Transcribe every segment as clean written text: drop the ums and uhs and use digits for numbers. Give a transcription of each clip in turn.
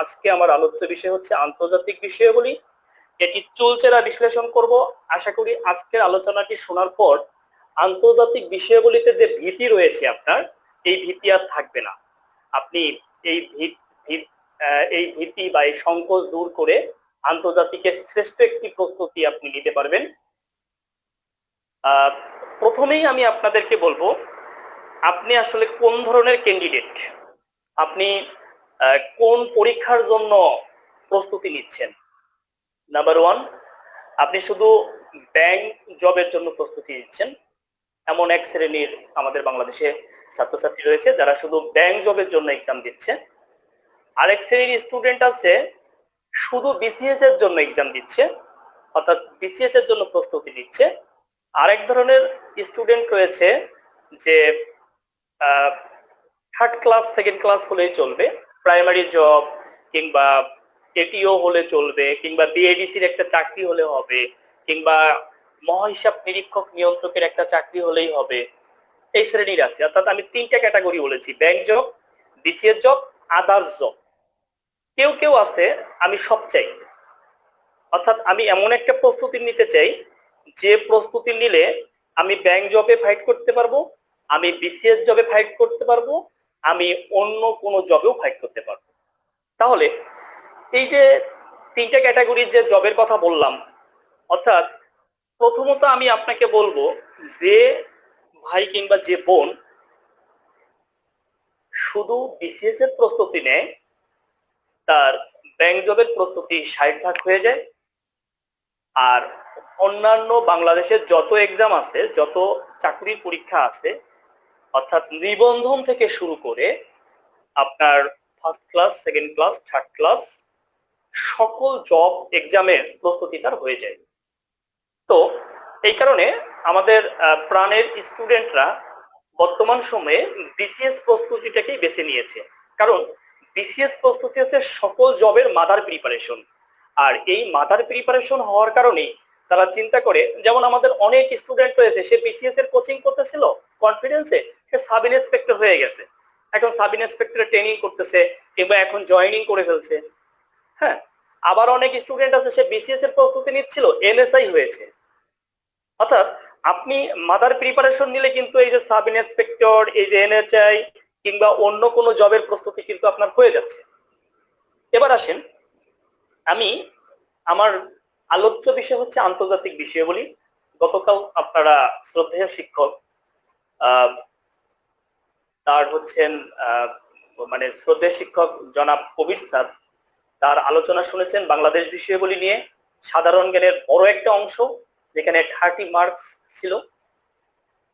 আজকে আমার আলোচ্য বিষয় হচ্ছে আন্তর্জাতিক বিষয়াবলী। এটি চুলচেরা বিশ্লেষণ করব। আশা করি আজকের আলোচনাটি শোনার পর আন্তর্জাতিক বিষয়াবলীতে যে ভীতি রয়েছে আপনার, এই ভীতি আর থাকবে না। আপনি এই এই ভীতি বা এই সংকোচ দূর করে আন্তর্জাতিকের শ্রেষ্ঠ একটি প্রস্তুতি আপনি নিতে পারবেন। প্রথমেই আমি আপনাদেরকে বলবো, আপনি আসলে কোন ধরনের ক্যান্ডিডেট, আপনি কোন পরীক্ষার জন্য প্রস্তুতি নিচ্ছেন। নাম্বার ওয়ান, আপনি শুধু ব্যাংক জবের জন্য প্রস্তুতি নিচ্ছেন। এমন এক শ্রেণীর আমাদের বাংলাদেশে ছাত্রছাত্রী রয়েছে যারা শুধু ব্যাংক জবের জন্য এক্সাম দিচ্ছে। আরেক শ্রেণীর স্টুডেন্ট আছে শুধু বিসিএস এর জন্য এক্সাম দিচ্ছে, অর্থাৎ বিসিএস এর জন্য প্রস্তুতি নিচ্ছে। আরেক ধরনের স্টুডেন্ট রয়েছে যে থার্ড ক্লাস সেকেন্ড ক্লাস হলেই চলবে, প্রাইমারি জব কিংবা এটিও হলে চলবে, কিংবা বিএডিসির একটা চাকরি হলে হবে, কিংবা মহাহিসাব নিরীক্ষক নিয়ন্ত্রকের একটা চাকরি হলেই হবে। এই শ্রেণীর আছে। অর্থাৎ আমি তিনটা ক্যাটাগরি বলেছি: bank job, BCS job, others job. কেউ কেউ আছে আমি সব চাই, অর্থাৎ আমি এমন একটা প্রস্তুতি নিতে চাই যে প্রস্তুতি নিলে আমি ব্যাংক জবে ফাইট করতে পারবো, আমি বিসিএস জবে ফাইট করতে পারবো, আমি অন্য কোনো জবেও ফাইট করতে পারবো। তাহলে এই যে তিনটা ক্যাটাগরির যে জবের কথা বললাম, অর্থাৎ প্রথমত আমি আপনাকে বলবো, যে ভাই কিংবা যে বোন শুধু বিসিএস এর প্রস্তুতি নেয়, তার ব্যাংক জবের প্রস্তুতি 60% হয়ে যায়। আর অন্যান্য বাংলাদেশের যত এক্সাম আছে, যত চাকরির পরীক্ষা আছে, অর্থাৎ নিবন্ধন থেকে শুরু করে আপনার first class second class third class সকল জব এক্সামের প্রস্তুতি তার হয়ে যায়। তো এই কারণে আমাদের প্রাণের স্টুডেন্টরা বর্তমান সময়ে বিসিএস প্রস্তুতিটাকেই বেছে নিয়েছে। কারণ বিসিএস প্রস্তুতি হচ্ছে সকল জবের মাদার প্রিপারেশন। আর এই মাদার প্রিপারেশন হওয়ার কারণেই তারা চিন্তা করে, যেমন আমাদের অনেক স্টুডেন্ট রয়েছে, সে বিসিএস এর কোচিং করতেছিল কনফিডেন্সে, সে সাব ইন্সপেক্টর হয়ে গেছে, এখন সাব ইন্সপেক্টরের ট্রেনিং করতেছে কিংবা এখন জয়েনিং করে ফেলছে। হ্যাঁ, আবার অনেক স্টুডেন্ট আছে সে বিসিএস এর প্রস্তুতি নিচ্ছিল, এনএসআই হয়েছে। অর্থাৎ আপনি মাদার প্রিপারেশন নিলে কিন্তু এই যে সাব ইন্সপেক্টর, এই যে এনএচআই কিংবা অন্য কোনো জবের প্রস্তুতি কিন্তু আপনার হয়ে যাচ্ছে। এবার আসেন, আমি আমার আলোচ্য বিষয় হচ্ছে আন্তর্জাতিক বিষয়াবলী। গতকাল আপনারা শ্রদ্ধেয় শিক্ষক তার হচ্ছেন মানে শ্রদ্ধেয় শিক্ষক জনাব কবির স্যার, তার আলোচনা শুনেছেন বাংলাদেশ বিষয়াবলী নিয়ে। সাধারণ জ্ঞানের বড় একটা অংশ, যেখানে 30 মার্কস ছিল।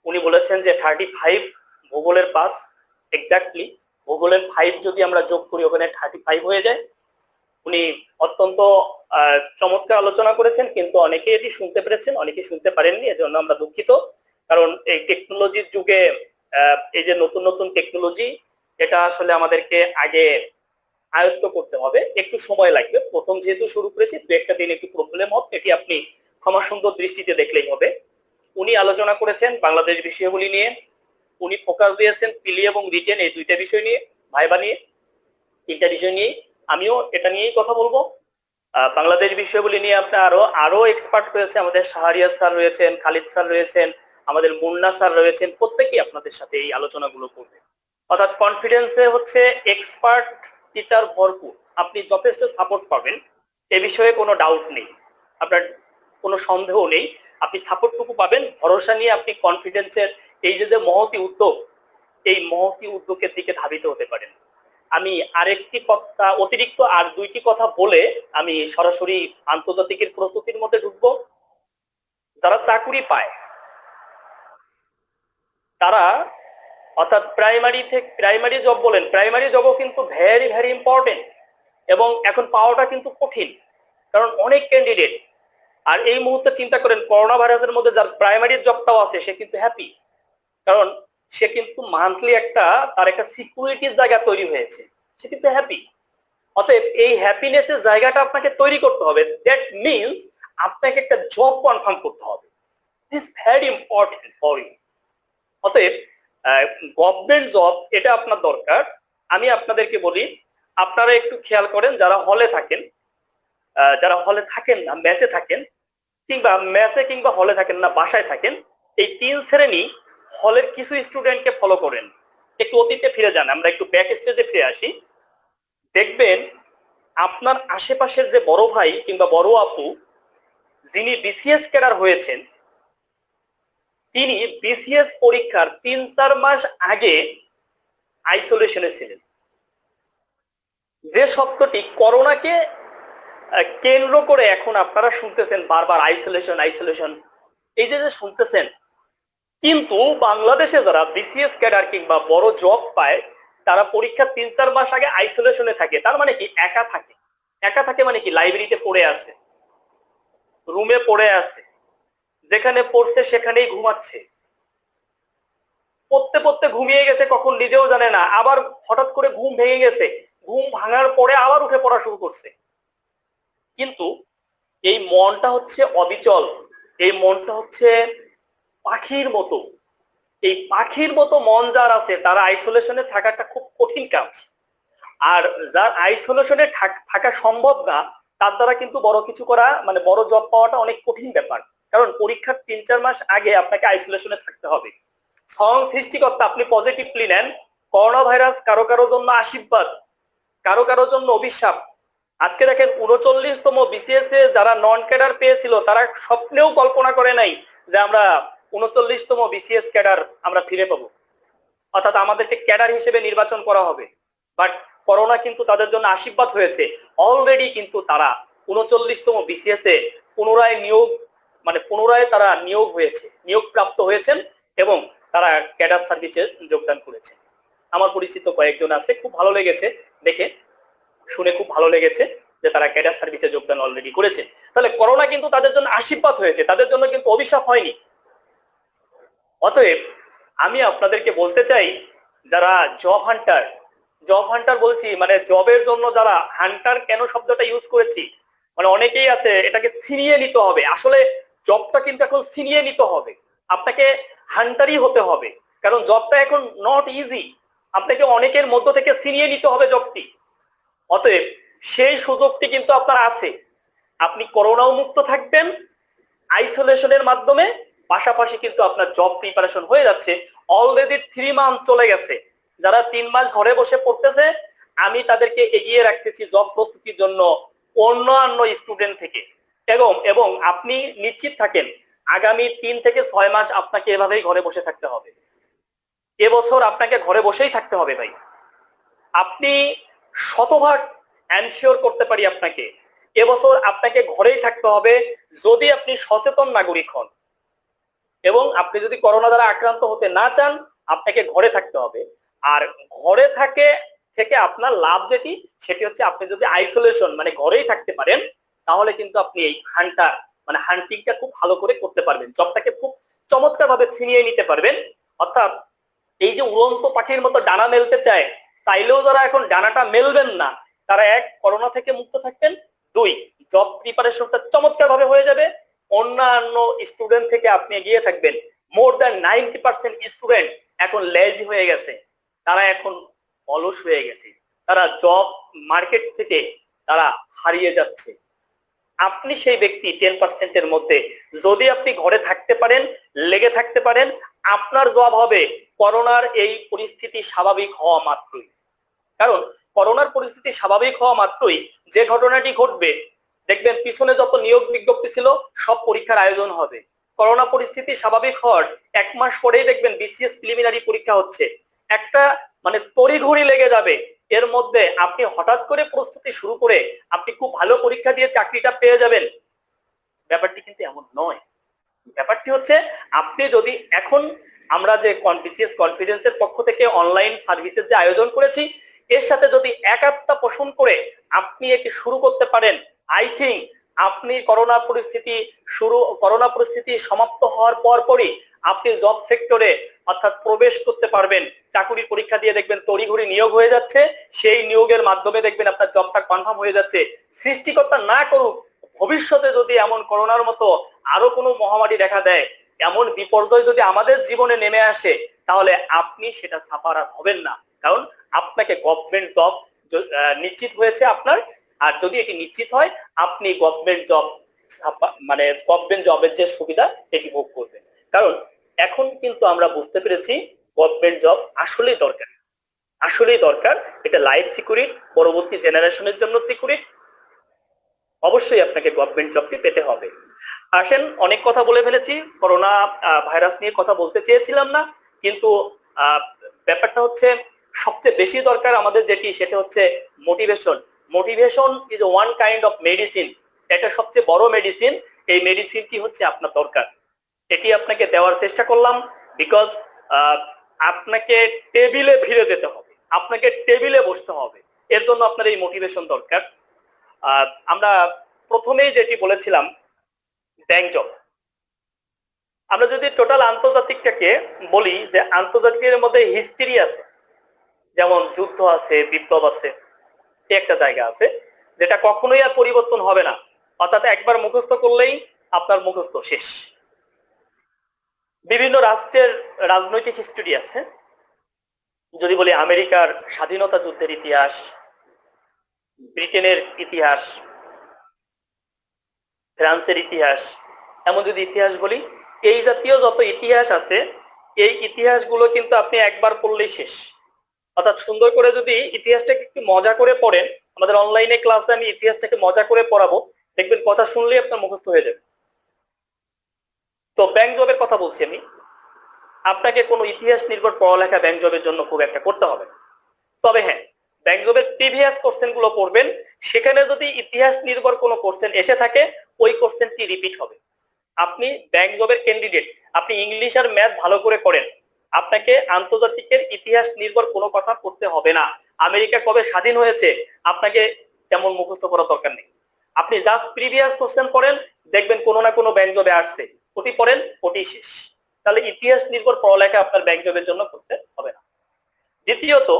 উনি বলেছেন যে 35 ভূগোলের পাস, এক্স্যাক্টলি ভূগোলের 5 যদি আমরা যোগ করি ওখানে 35 হয়ে যায়। উনি অত্যন্ত চমৎকার আলোচনা করেছেন, কিন্তু অনেকে এটি শুনতে পেরেছেন, অনেকে শুনতে পারেননি, এজন্য আমরা দুঃখিত। কারণ এই টেকনোলজির যুগে এই যে নতুন নতুন টেকনোলজি, এটা আসলে আমাদেরকে আগে আয়ত্ত করতে হবে, একটু সময় লাগবে। প্রথম যেহেতু শুরু করেছি, দু একটা দিন একটু প্রবলেম হবে, এটি আপনি ক্ষমা সুন্দর দৃষ্টিতে দেখলেই হবে। উনি আলোচনা করেছেন বাংলাদেশ বিষয়াবলী নিয়ে। উনি ফোকাস দিয়েছেন প্রিলি এবং রিটেন, এই দুইটা বিষয় নিয়ে, ভাইবা নিয়ে, তিনটা বিষয় নিয়ে। আমিও এটা নিয়েই কথা বলবো। বাংলাদেশ বিষয়াবলী নিয়ে আপনার আরো এক্সপার্ট রয়েছে, আমাদের শাহরিয়ার স্যার রয়েছেন, খালিদ স্যার রয়েছেন, আমাদের মুন্না স্যার রয়েছেন, প্রত্যেকেই আপনাদের সাথে এই আলোচনাগুলো করবে। অর্থাৎ কনফিডেন্সে হচ্ছে এক্সপার্ট টিচার ভরপুর, আপনি যথেষ্ট সাপোর্ট পাবেন, এ বিষয়ে কোনো ডাউট নেই, আপনার কোনো সন্দেহ নেই। আপনি সাপোর্টটুকু পাবেন, ভরসা নিয়ে আপনি কনফিডেন্সের এই যে মহতি উদ্যোগ, এই মহতি উদ্যোগের দিকে ধাবিত হতে পারেন। আমি আরেকটি কথা, অতিরিক্ত আর দুইটি কথা বলে আমি সরাসরি আন্তর্জাতিকের প্রস্তুতির মধ্যে ঢুকবো। যারা চাকুরি পায় তারা, অর্থাৎ প্রাইমারি জব বলেন, প্রাইমারি জবও কিন্তু ভেরি ভেরি ইম্পর্টেন্ট, এবং এখন পাওয়াটা কিন্তু কঠিন, কারণ অনেক ক্যান্ডিডেট। আর এই মুহূর্তে চিন্তা করেন, করোনা ভাইরাসের মধ্যে যার প্রাইমারি জবটাও আছে সে কিন্তু হ্যাপি, কারণ সে কিন্তু মান্থলি তার একটা সিকিউরিটির জায়গা তৈরি হয়েছে, সে কিন্তু হ্যাপি। অতএব এই হ্যাপিনেসের জায়গাটা আপনাকে তৈরি করতে হবে। দ্যাট মিনস আপনাকে একটা জব কনফার্ম করতে হবে। This very important for you. অতএব গভর্নমেন্ট জব এটা আপনার দরকার। আমি আপনাদেরকে বলি, আপনারা একটু খেয়াল করেন, যারা হলে থাকেন, যারা হলে থাকেন না, ম্যাচে থাকেন, কিংবা ম্যাচে কিংবা হলে থাকেন না, বাসায় থাকেন, এই 3 শ্রেণী হলের কিছু স্টুডেন্টকে ফলো করেন। একটু অতীতে ফিরে যান, আমরা একটু ব্যাক স্টেজে ফিরে আসি। দেখবেন আপনার আশেপাশের যে বড় ভাই কিংবা বড় আপু যিনি বিসিএস ক্যাডার হয়েছেন, তিনি বিসিএস পরীক্ষার 3-4 মাস আগে আইসোলেশনে ছিলেন। যে শব্দটি করোনাকে কেন্দ্র করে এখন আপনারা শুনতেছেন বারবার, আইসোলেশন আইসোলেশন, এই যে শুনতেছেন, কিন্তু বাংলাদেশে যারা বিসিএস ক্যাডার কিংবা বড় জব পায়, তারা পরীক্ষার 3-4 মাস আগে আইসোলেশনে থাকে। তার মানে কি? একা থাকে। একা থাকে মানে কি? লাইব্রেরিতে পড়ে আছে, রুমে পড়ে আছে, যেখানে পড়ছে সেখানেই ঘুমাচ্ছে, পড়তে পড়তে ঘুমিয়ে গেছে, কখন নিজেও জানে না, আবার হঠাৎ করে ঘুম ভেঙে গেছে, ঘুম ভাঙার পরে আবার উঠে পড়া শুরু করছে। কিন্তু এই মনটা হচ্ছে অবিচল, এই মনটা হচ্ছে পাখির মতো। এই পাখির মতো মন যার আছে, তারা আইসোলেশনে থাকাটা খুব কঠিন কাজ। আর যার আইসোলেশনে থাকা সম্ভব না, তার দ্বারা কিন্তু বড় কিছু করা, মানে বড় জব পাওয়াটা অনেক কঠিন ব্যাপার। কারণ পরীক্ষার 3-4 মাস আগে আপনাকে আইসোলেশনে থাকতে হবে। স্বয়ং সৃষ্টিকর্তা, আপনি পজিটিভলি নেন, করোনা ভাইরাস কারো কারো জন্য আশীর্বাদ, কারো কারো জন্য অভিশাপ। আজকে দেখেন 39তম বিসিএস এ যারা নন ক্যাডার পেয়েছিল, তারা স্বপ্নেও কল্পনা করে নাই যে আমরা 39তম বিসিএস ক্যাডার আমরা ফিরে পাবো, অর্থাৎ আমাদেরকে ক্যাডার হিসেবে নির্বাচন করা হবে। বাট করোনা কিন্তু তাদের জন্য আশীর্বাদ হয়েছে। অলরেডি কিন্তু তারা 39তম বিসিএস এ পুনরায় নিয়োগ, মানে পুনরায় তারা নিয়োগ হয়েছে, নিয়োগ প্রাপ্ত হয়েছেন এবং তারা ক্যাডার সার্ভিসে যোগদান করেছে। আমার পরিচিত কয়েকজন আছে, খুব ভালো লেগেছে দেখে, শুনে খুব ভালো লেগেছে যে তারা ক্যাডার সার্ভিসে যোগদান অলরেডি করেছে। তাহলে করোনা কিন্তু তাদের জন্য আশীর্বাদ হয়েছে, তাদের জন্য কিন্তু অভিশাপ হয়নি। অতএব আমি আপনাদেরকে বলতে চাই, যারা জব হান্টার, জব হান্টার বলছি মানে জবের জন্য যারা হান্টার, কেন শব্দটা ইউজ করেছি, মানে অনেকেই আছে এটাকে ছিনিয়ে নিতে হবে। আসলে জবটা কিন্তু এখন ছিনিয়ে নিতে হবে, আপনাকে হান্টারই হতে হবে, কারণ জবটা এখন নট ইজি, আপনাকে অনেকের মধ্য থেকে ছিনিয়ে নিতে হবে জবটি। অতএব সেই সুযোগটি কিন্তু আপনার আছে, আপনি করোনাও মুক্ত থাকবেন আইসোলেশনের মাধ্যমে, পাশাপাশি কিন্তু আপনার জব প্রিপারেশন হয়ে যাচ্ছে। অলরেডি 3 মান্থ চলে গেছে, যারা 3 মাস ঘরে বসে পড়তেছে, আমি তাদেরকে এগিয়ে রাখতেছি জব প্রস্তুতির জন্য অন্যান্য স্টুডেন্ট থেকে। এবং আপনি নিশ্চিত থাকেন, আগামী 3 থেকে 6 মাস আপনাকে এভাবেই ঘরে বসে থাকতে হবে। এবছর আপনাকে ঘরে বসেই থাকতে হবে ভাই। আপনি শতভাগ এনশিওর করতে পারি আপনাকে, এবছর আপনাকে ঘরেই থাকতে হবে যদি আপনি সচেতন নাগরিক হন, এবং আপনি যদি করোনা দ্বারা আক্রান্ত হতে না চান, আপনাকে ঘরে থাকতে হবে। আর ঘরে থেকে আপনার লাভ যেটি, সেটি হচ্ছে আপনি যদি আইসোলেশন মানে ঘরেই থাকতে পারেন, তাহলে কিন্তু আপনি এই হান্টিংটা খুব ভালো করে করতে পারবেন, জবটাকে খুব চমৎকার ভাবে ছিনিয়ে নিতে পারবেন। অর্থাৎ এই যে উড়ন্ত পাখির মতো ডানা মেলতে চায়, চাইলেও যারা এখন ডানাটা মেলবেন না, তারা 1 করোনা থেকে মুক্ত থাকবেন, 2 জব প্রিপারেশনটা চমৎকার ভাবে হয়ে যাবে, অন্যান্য স্টুডেন্ট থেকে আপনি এগিয়ে থাকবেন। মোর দ্যান 90% স্টুডেন্ট এখন লেজি হয়ে গেছে, তারা এখন অলস হয়ে গেছে, তারা জব মার্কেট থেকে তারা হারিয়ে যাচ্ছে। আপনি সেই ব্যক্তি 10% এর মধ্যে, যদি আপনি ঘরে থাকতে পারেন, লেগে থাকতে পারেন, আপনার জব হবে করোনার এই পরিস্থিতি স্বাভাবিক হওয়া মাত্রই। কারণ করোনার পরিস্থিতি স্বাভাবিক হওয়া মাত্রই যে ঘটনাটি ঘটবে, দেখবেন পিছনে যত নিয়োগ বিজ্ঞপ্তি ছিল সব পরীক্ষার আয়োজন হবে। করোনা পরিস্থিতি স্বাভাবিক হওয়ার 1 মাস পরেই দেখবেন বিসিএস প্রিলিমিনারি পরীক্ষা হচ্ছে, একটা তড়িঘড়ি লেগে যাবে। এর মধ্যে আপনি হঠাৎ করে প্রস্তুতি শুরু করে আপনি খুব ভালো পরীক্ষা দিয়ে চাকরিটা পেয়ে যাবেন, ব্যাপারটি কিন্তু এমন নয়। ব্যাপারটি হচ্ছে, আপনি যদি এখন আমরা যে বিসিএস কনফিডেন্সের পক্ষ থেকে অনলাইন সার্ভিসের যে আয়োজন করেছি, এর সাথে যদি একাত্মতা পোষণ করে আপনি এটি শুরু করতে পারেন, আই থিঙ্ক আপনি করোনা পরিস্থিতি সমাপ্ত হওয়ার পরই আপনি জব সেক্টরে অর্থাৎ প্রবেশ করতে পারবেন। চাকরির পরীক্ষা দিয়ে দেখবেন তড়িঘড়ি নিয়োগ হয়ে যাচ্ছে, সেই নিয়োগের মাধ্যমে দেখবেন আপনার জবটা কনফার্ম হয়ে যাচ্ছে। সৃষ্টিকর্তা না করুক, ভবিষ্যতে যদি এমন করোনার মতো আরো কোনো মহামারী দেখা দেয়, এমন বিপর্যয় যদি আমাদের জীবনে নেমে আসে, তাহলে আপনি সেটা সাফারার হবেন না, কারণ আপনাকে গভর্নমেন্ট জব নিশ্চিত হয়েছে আপনার। আর যদি এটি নিশ্চিত হয়, আপনি গভর্নমেন্ট জব মানে গভর্নমেন্ট জবের যে সুবিধা এটি ভোগ করবেন। কারণ এখন কিন্তু আমরা বুঝতে পেরেছি গভর্নমেন্ট জব আসলেই দরকার, আসলেই দরকার। এটা লাইফ সিকিউরিটি, পরবর্তী জেনারেশনের জন্য সিকিউরিটি। অবশ্যই আপনাকে গভর্নমেন্ট জবটি পেতে হবে। আসেন, অনেক কথা বলে ফেলেছি, করোনা ভাইরাস নিয়ে কথা বলতে চেয়েছিলাম না, কিন্তু ব্যাপারটা হচ্ছে সবচেয়ে বেশি দরকার আমাদের যেটি, সেটা হচ্ছে motivation. Motivation is one kind of medicine. এটা সবচেয়ে বড় মেডিসিন। এই মেডিসিনটি হচ্ছে আপনার দরকার, এটি আপনাকে দেওয়ার চেষ্টা করলাম। বিকজ আপনাকে টেবিলে ফিরে যেতে হবে, আপনাকে টেবিলে বসতে হবে, এর জন্য আপনার এই মোটিভেশন দরকার। আমরা প্রথমেই যেটি বলেছিলাম ব্যাংক জব। আমরা যদি টোটাল আন্তর্জাতিকটাকে বলি, যে আন্তর্জাতিকের মধ্যে হিস্ট্রি আছে, যেমন যুদ্ধ আছে, বিপ্লব আছে, একটা জায়গা আছে যেটা কখনোই আর পরিবর্তন হবে না, অর্থাৎ একবার মুখস্থ করলেই আপনার মুখস্থ শেষ। বিভিন্ন রাষ্ট্রের রাজনৈতিক হিস্ট্রি আছে। যদি বলি আমেরিকার স্বাধীনতা যুদ্ধের ইতিহাস, ব্রিটেনের ইতিহাস, ফ্রান্সের ইতিহাস, এমন যদি ইতিহাস বলি, এই জাতীয় যত ইতিহাস আছে, এই ইতিহাসগুলো কিন্তু আপনি একবার পড়লেই শেষ। অর্থাৎ সুন্দর করে যদি ইতিহাসটাকে একটু মজা করে পড়েন, আমাদের অনলাইনে ক্লাসে আমি ইতিহাসটাকে মজা করে পড়াবো, দেখবেন কথা শুনলেই আপনার মুখস্থ হয়ে যাবে। তো ব্যাংক জবের কথা বলছি আমি, আপনাকে কোনো ইতিহাস নির্ভর পড়ালেখা ব্যাংক জবের জন্য খুব একটা করতে হবে না। তবে হ্যাঁ, ব্যাংক জবের প্রিভিয়াস কোশ্চেন গুলো পড়বেন, সেখানে যদি ইতিহাস নির্ভর কোনো কোশ্চেন এসে থাকে, ওই কোশ্চেনটি রিপিট হবে। আপনি ব্যাংক জবের ক্যান্ডিডেট, আপনি ইংলিশ আর ম্যাথ ভালো করে করেন, আপনাকে আন্তর্জাতিকের ইতিহাস নির্ভর কোনো কথা পড়তে হবে না। আমেরিকা কবে স্বাধীন হয়েছে আপনাকে তেমন মুখস্থ করার দরকার নেই। আপনি জাস্ট প্রিভিয়াস কোশ্চেন পড়েন, দেখবেন কোনো না কোনো ব্যাংক জবে আসছে, ওটি পড়েন, ওটি শেষ। তাহলে ইতিহাস নির্ভর পড়ালেখা আপনার ব্যাংক জবের জন্য করতে হবে না। দ্বিতীয়ত,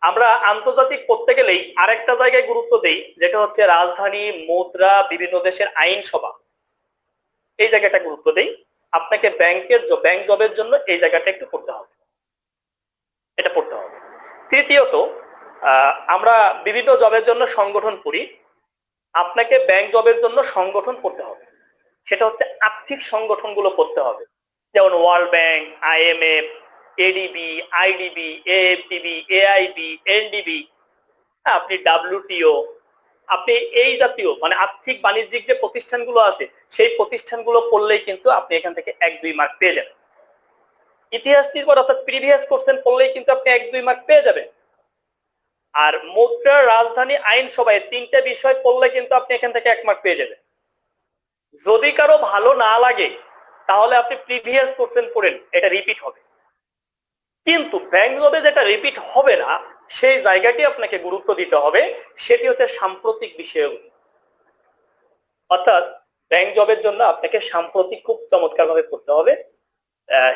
আমরা আন্তর্জাতিক করতে গেলেই আরেকটা জায়গায় গুরুত্ব দেই, যেটা হচ্ছে রাজধানী, মুদ্রা, বিভিন্ন দেশের আইনসভা, এই জায়গাটা গুরুত্ব দেই। আপনাকে ব্যাংক জবের জন্য এই জায়গাটা একটু পড়তে হবে, এটা পড়তে হবে। তৃতীয়ত, আমরা বিভিন্ন জবের জন্য সংগঠন করি, আপনাকে ব্যাংক জবের জন্য সংগঠন পড়তে হবে। সেটা হচ্ছে আর্থিক সংগঠনগুলো পড়তে হবে, যেমন world bank, IMF, ADB, IDB, AFDB, AIB, NDB, আপনি WTO, আপনি এই জাতীয় মানে আর্থিক বাণিজ্যিক যে প্রতিষ্ঠানগুলো আছে, সেই প্রতিষ্ঠানগুলো পড়লেই কিন্তু আপনি এখান থেকে 1-2 মার্ক পেয়ে যাবেন। ইতিহাস নির্ভর অর্থাৎ প্রিভিয়াস কোশ্চেন পড়লেই কিন্তু আপনি 1-2 মার্ক পেয়ে যাবেন। আর মুদ্রা, রাজধানী, আইনসভায় 3টে বিষয় পড়লে কিন্তু আপনি এখান থেকে 1 মার্ক পেয়ে যাবেন। যদি কারো ভালো না লাগে, তাহলে আপনি প্রিভিয়াস কোশ্চেন পড়েন, এটা রিপিট হবে। কিন্তু ব্যাংক জবে যেটা রিপিট হবে না, সেই জায়গাটি আপনাকে গুরুত্ব দিতে হবে, সেটি হচ্ছে সাম্প্রতিক বিষয়গুলো। অর্থাৎ ব্যাংক জবের জন্য আপনাকে সাম্প্রতিক খুব চমৎকার ভাবে পড়তে হবে।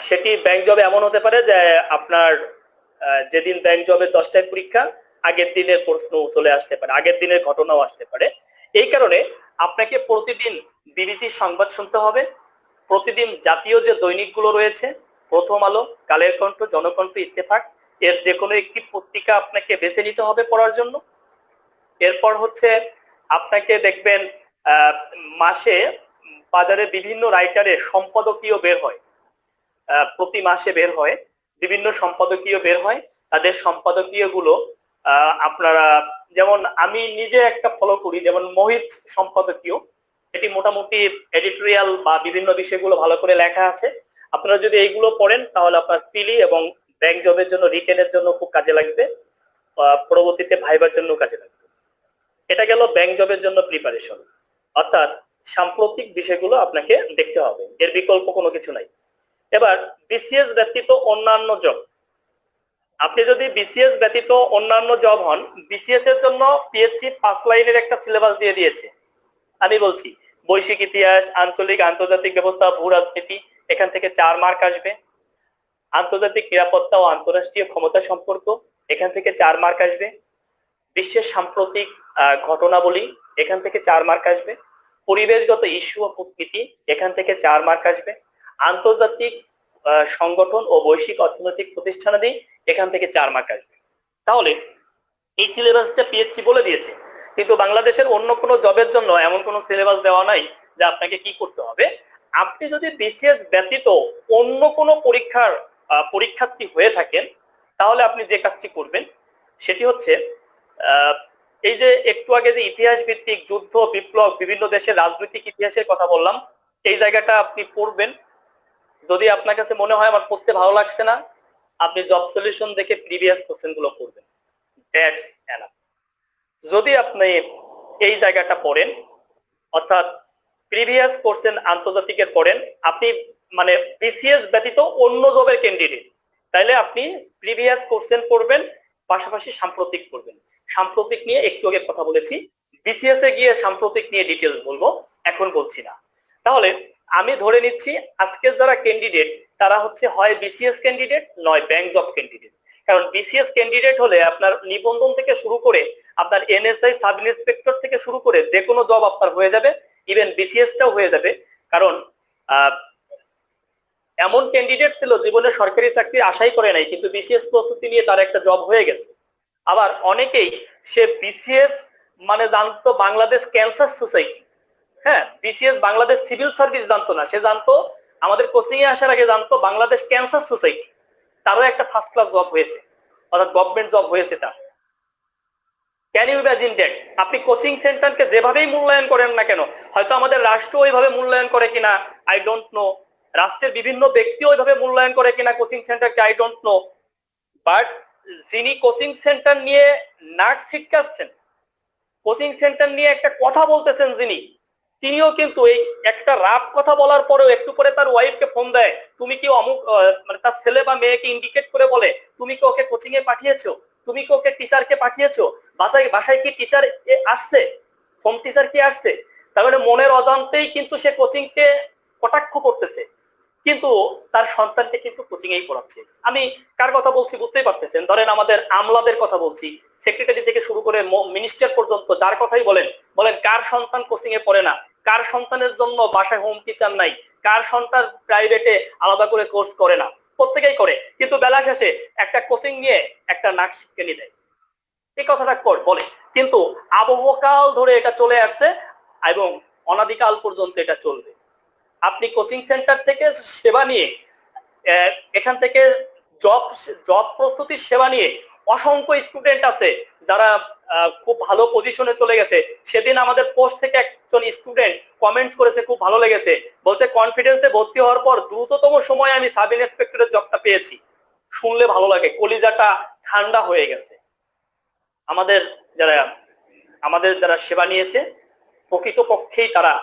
সেটি ব্যাংক জবে এমন হতে পারে যে আপনার যেদিন ব্যাংক জবের 10টায় পরীক্ষা, আগের দিনের প্রশ্ন চলে আসতে পারে, আগের দিনের ঘটনাও আসতে পারে। এই কারণে আপনাকে প্রতিদিন BBC সংবাদ শুনতে হবে, প্রতিদিন জাতীয় যে দৈনিকগুলো রয়েছে, প্রথম আলো, কালের কণ্ঠ, জনকণ্ঠ, ইত্তেফাক, এর যে কোনো একটি পত্রিকা আপনাকে বেছে নিতে হবে পড়ার জন্য। এরপর হচ্ছে আপনাকে দেখবেন মাসে বাজারে বিভিন্ন রাইটারের সম্পাদকীয় বের হয়, প্রতি মাসে বের হয়, বিভিন্ন সম্পাদকীয় বের হয়। তাদের সম্পাদকীয় গুলো আপনারা, যেমন আমি নিজে একটা ফলো করি, যেমন মোহিত সম্পাদকীয়, এটি মোটামুটি এডিটোরিয়াল বা বিভিন্ন বিষয়গুলো ভালো করে লেখা আছে। আপনারা যদি এইগুলো পড়েন, তাহলে আপনার পিলি এবং ব্যাংক জবের জন্য, রিটেনের জন্য খুব কাজে লাগবে, পরবর্তীতে ভাইবার জন্য কাজে লাগবে। এটা গেল ব্যাংক জবের জন্য প্রিপারেশন। অর্থাৎ সাম্প্রতিক বিষয়গুলো আপনাকে দেখতে হবে, এর বিকল্প কোনো কিছু নাই। এবার BCS ব্যতীত অন্যান্য জব, আপনি যদি BCS ব্যতীত অন্যান্য জব হন, BCS এর জন্য PSC 5 লাইনের একটা সিলেবাস দিয়ে দিয়েছে। আমি বলছি, বৈশ্বিক ইতিহাস, আঞ্চলিক আন্তর্জাতিক ব্যবস্থা, ভূ রাজনীতি, এখান থেকে 4 মার্ক আসবে। আন্তর্জাতিক নিরাপত্তা ও আন্তঃরাষ্ট্রীয় ক্ষমতা সম্পর্ক, এখান থেকে 4 মার্ক আসবে। বিশ্বের সাম্প্রতিক ঘটনাবলী, এখান থেকে 4 মার্ক আসবে। পরিবেশগত ইস্যু ও প্রকৃতি, এখান থেকে 4 মার্ক আসবে। আন্তর্জাতিক সংগঠন ও বৈশ্বিক অর্থনৈতিক প্রতিষ্ঠানাদি এখান থেকে 4 মার্ক আসবে। তাহলে এই সিলেবাসটা পিএইচসি বলে দিয়েছে, কিন্তু বাংলাদেশের অন্য কোনো জবের জন্য এমন কোনো সিলেবাস দেওয়া নাই যে আপনাকে কি করতে হবে। আপনি যদি বিসিএস ব্যতীত অন্য কোনো পরীক্ষার পরীক্ষার্থী হয়ে থাকেন, তাহলে আপনি যে কাজটি করবেন সেটি হচ্ছে এই যে একটু আগে যে ইতিহাস ভিত্তিক যুদ্ধ বিপ্লব বিভিন্ন দেশের রাজনৈতিক ইতিহাসের কথা বললাম, এই জায়গাটা আপনি পড়বেন। যদি আপনার কাছে মনে হয় আমার পড়তে ভালো লাগছে না, আপনি জব সলিউশন দেখে প্রিভিয়াস কোশ্চেন গুলো পড়বেন। That's enough. যদি আপনি এই জায়গাটা পড়েন, অর্থাৎ প্রিভিয়াস কোশ্চেন আন্তর্জাতিকের পড়েন, আপনি মানে বিসিএস ব্যতীত অন্য জবের ক্যান্ডিডেট, তাইলে আপনি প্রিভিয়াস কোশ্চেন পড়বেন, পাশাপাশি সাম্প্রতিক পড়বেন। সাম্প্রতিক নিয়ে একটু আগে কথা বলেছি, বিসিএস এ গিয়ে সাম্প্রতিক নিয়ে ডিটেলস বলবো, এখন বলছি না। তাহলে আমি ধরে নিচ্ছি আজকে যারা ক্যান্ডিডেট তারা হচ্ছে হয় বিসিএস ক্যান্ডিডেট নয় ব্যাংক জব ক্যান্ডিডেট। কারণ বিসিএস ক্যান্ডিডেট হলে আপনার নিবন্ধন থেকে শুরু করে আপনার এনএসআই সাব ইন্সপেক্টর থেকে শুরু করে যে কোনো জব আপনার হয়ে যাবে, ইভেন বিসিএসটাও হয়ে যাবে। কারণ এমন ক্যান্ডিডেট ছিল জীবনে সরকারি চাকরি আশাই করে নাই, কিন্তু বিসিএস প্রস্তুতি নিয়ে তার একটা জব হয়ে গেছে। আবার অনেকেই সে বিসিএস মানে জানতো বাংলাদেশ ক্যান্সার সোসাইটি, হ্যাঁ বিসিএস বাংলাদেশ সিভিল সার্ভিস জানতো না, সে জানতো আমাদের কোচিং এ আসার আগে জানতো বাংলাদেশ ক্যান্সার সোসাইটি। তারও একটা ফার্স্ট ক্লাস জব হয়েছে, অর্থাৎ গভর্নমেন্ট জব হয়েছে তার। Can you imagine that? আপনি কোচিং সেন্টারকে যেভাবেই মূল্যায়ন করেন না কেন, হয়তো আমাদের রাষ্ট্র ওইভাবে মূল্যায়ন করে কিনা আই ডোন্ট নো, রাষ্ট্রের বিভিন্ন ব্যক্তি ওইভাবে মূল্যায়ন করে কিনা কোচিং সেন্টারকে আই ডোন্ট নো, বাট যিনি কোচিং সেন্টার নিয়ে নাক ছিটকাচ্ছেন, কোচিং সেন্টার নিয়ে একটা কথা বলতেছেন যিনি, তিনিও কিন্তু এই একটা রাফ কথা বলার পরেও একটু পরে তার ওয়াইফকে ফোন দেয়, তুমি কি অমুক মানে তার ছেলে বা মেয়েকে ইন্ডিকেট করে বলে তুমি কি ওকে কোচিং এ পাঠিয়েছো, তুমি কি ওকে টিচারকে পাঠিয়েছো, বাসায় কি টিচার আসছে, হোম টিচার কি আসছে। তার মানে মনের অজান্তেই কিন্তু সে কোচিং কে কটাক্ষ করতেছে, কিন্তু তার সন্তানকে কিন্তু কোচিং এই পড়াচ্ছে। আমি কার কথা বলছি বুঝতেই পারতেছেন, ধরেন আমাদের আমলাদের কথা বলছি, সেক্রেটারি থেকে শুরু করে মিনিস্টার পর্যন্ত যার কথাই বলেন, বলেন কার সন্তান কোচিং এ পড়ে না, কার সন্তানের জন্য বাসায় হোম টিচার নাই, কার সন্তান প্রাইভেটে আলাদা করে কোর্স করে না, প্রত্যেকেই করে, কিন্তু বেলা শেষে একটা কোচিং নিয়ে একটা নাক শিখে দেয়, এই কথাটা বলে। কিন্তু আবহকাল ধরে এটা চলে আসছে এবং অনাদিকাল পর্যন্ত এটা চলবে। আপনি কোচিং সেন্টার থেকে সেবা নিয়ে, এখান থেকে জব প্রস্তুতির সেবা নিয়ে অসংখ্য স্টুডেন্ট আছে যারা খুব ভালো পজিশনে চলে গেছে। সেদিন আমাদের পোস্ট থেকে একজন স্টুডেন্ট কমেন্ট করেছে, খুব ভালো লেগেছে, বলছে কনফিডেন্সে ভর্তি হওয়ার পর দ্রুততম সময়ে আমি সাব ইন্সপেক্টরের জবটা পেয়েছি। শুনলে ভালো লাগে, কলিজাটা ঠান্ডা হয়ে গেছে। আমাদের যারা সেবা নিয়েছে প্রকৃতপক্ষেই তারা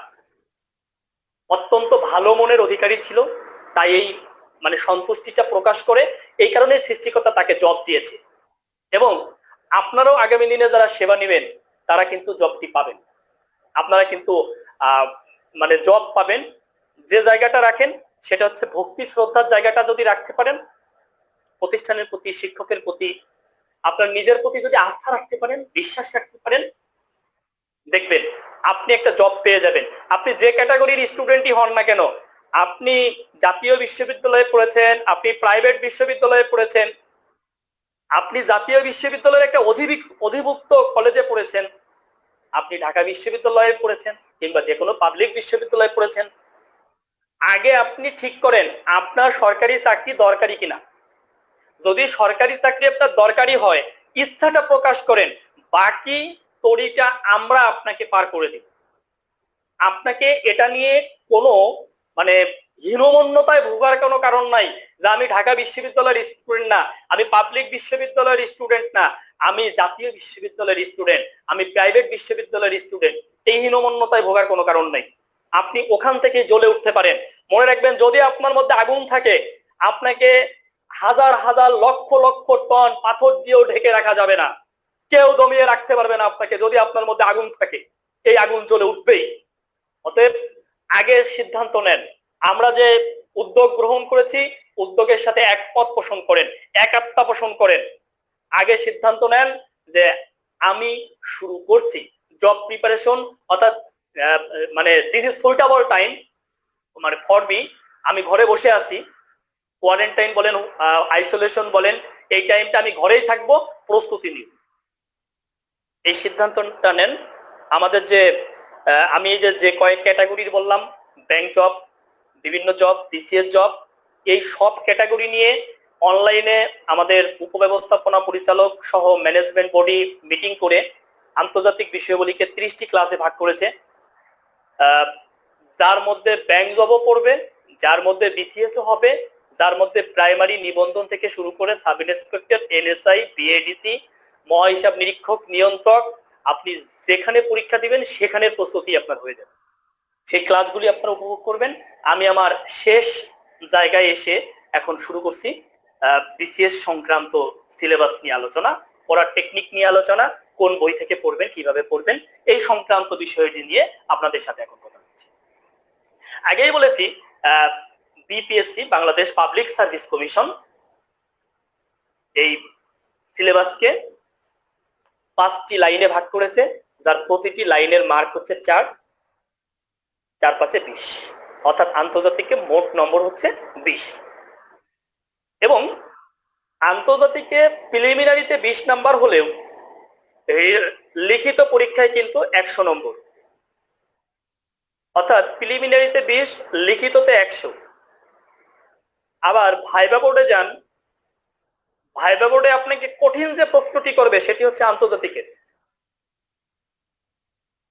অত্যন্ত ভালো মনের অধিকারী ছিল, তাই এই মানে সন্তুষ্টিটা প্রকাশ করে, এই কারণে সৃষ্টিকর্তা তাকে জব দিয়েছে। এবং আপনারাও আগামী দিনে যারা সেবা নেবেন তারা কিন্তু জবটি পাবেন, আপনারা কিন্তু মানে জব পাবেন। যে জায়গাটা রাখেন সেটা হচ্ছে ভক্তি শ্রদ্ধার জায়গাটা যদি রাখতে পারেন, প্রতিষ্ঠানের প্রতি, শিক্ষকের প্রতি, আপনার নিজের প্রতি যদি আস্থা রাখতে পারেন, বিশ্বাস রাখতে পারেন, দেখবেন আপনি একটা জব পেয়ে যাবেন। আপনি যে ক্যাটাগরির স্টুডেন্টই হন না কেন, আপনি জাতীয় বিশ্ববিদ্যালয়ে পড়েছেন, আপনি প্রাইভেট বিশ্ববিদ্যালয়ে পড়েছেন, আপনি জাতীয় বিশ্ববিদ্যালয়ের একটা অধিভুক্ত কলেজে পড়েছেন, আপনি ঢাকা বিশ্ববিদ্যালয়ে পড়েছেন, কিংবা যে কোনো পাবলিক বিশ্ববিদ্যালয়ে পড়েছেন, আগে আপনি ঠিক করেন আপনার সরকারি চাকরি দরকারি কিনা। যদি সরকারি চাকরি আপনার দরকারি হয়, ইচ্ছাটা প্রকাশ করেন, বাকি তরিটা আমরা আপনাকে পার করে দিব। আপনাকে এটা নিয়ে কোনো মানে হীনমন্যতায় ভোগার কোনো কারণ নাই যে আমি ঢাকা বিশ্ববিদ্যালয়ের স্টুডেন্ট না, আমি পাবলিক বিশ্ববিদ্যালয়ের স্টুডেন্ট না, আমি জাতীয় বিশ্ববিদ্যালয়ের স্টুডেন্ট, আমি প্রাইভেট বিশ্ববিদ্যালয়ের স্টুডেন্ট, এই হীনমন্যতায় ভোগার কোনো কারণ নাই। আপনি ওখান থেকে জ্বলে উঠতে পারেন। মনে রাখবেন, যদি আপনার মধ্যে আগুন থাকে, আপনাকে হাজার হাজার লক্ষ লক্ষ টন পাথর দিয়েও ঢেকে রাখা যাবে না, কেউ দমিয়ে রাখতে পারবে না আপনাকে। যদি আপনার মধ্যে আগুন থাকে, এই আগুন জ্বলে উঠবেই। অতএব আগে সিদ্ধান্ত নেন। আমরা যে উদ্যোগ গ্রহণ করেছি, উদ্যোগের সাথে একমত পোষণ করেন, একাত্মতা পোষণ করেন। আগে সিদ্ধান্ত নেন যে আমি শুরু করছি জব প্রিপারেশন, অর্থাৎ মানে দিস ইজ সুইটেবল টাইম মানে ফর মি। আমি ঘরে বসে আছি, কোয়ারেন্টাইন বলেন, আইসোলেশন বলেন, এই টাইমটা আমি ঘরেই থাকবো, প্রস্তুতি নিব। এই সিদ্ধান্তটা নেন। আমাদের যে আমি এই যে কয়েক ক্যাটাগরির বললাম, ব্যাংক জব, বিভিন্ন জব, বিসিএস জব, এই সব ক্যাটাগরি নিয়ে অনলাইনে আমাদের উপব্যবস্থাপনা পরিচালক সহ ম্যানেজমেন্ট বডি মিটিং করে আন্তর্জাতিক বিষয়াবলীকে 30টি ক্লাসে ভাগ করেছে। যার মধ্যে ব্যাংক জবও পড়বে, যার মধ্যে বিসিএসও হবে, যার মধ্যে প্রাইমারি নিবন্ধন থেকে শুরু করে সাব ইন্সপেক্টর, এনএসআই, বিএডিসি, মহাহিসাব নিরীক্ষক, নিয়ন্ত্রক, আপনি যেখানে পরীক্ষা দিবেন সেখানের প্রস্তুতি আপনার হয়ে যাবে। সেই ক্লাসগুলি আপনারা উপভোগ করবেন। আমি আমার শেষ জায়গায় এসে এখন শুরু করছি বিসিএস সংক্রান্ত সিলেবাস নিয়ে আলোচনা, পড়ার টেকনিক নিয়ে আলোচনা, কোন বই থেকে পড়বেন, কিভাবে পড়বেন, এই সংক্রান্ত বিষয়টি নিয়ে আপনাদের সাথে এখন কথা বলছি। আগেই বলেছি BPSC, Bangladesh public service commission, এই সিলেবাসকে 5টি লাইনে ভাগ করেছে, যার প্রতিটি লাইনের মার্ক হচ্ছে 4, 4 5 20, অর্থাৎ আন্তর্জাতিকে মোট নম্বর হচ্ছে 20 এবং আন্তর্জাতিকে প্রিলিমিনারিতে 20 নাম্বার হলেও লিখিত পরীক্ষায় কিন্তু 100 নম্বর, অর্থাৎ প্রিলিমিনারিতে 20, লিখিততে 100। আবার ভাইবা বোর্ডে যান, ভাইবা বোর্ডে আপনাকে কঠিন যে প্রশ্নটি করবে সেটি হচ্ছে আন্তর্জাতিকের,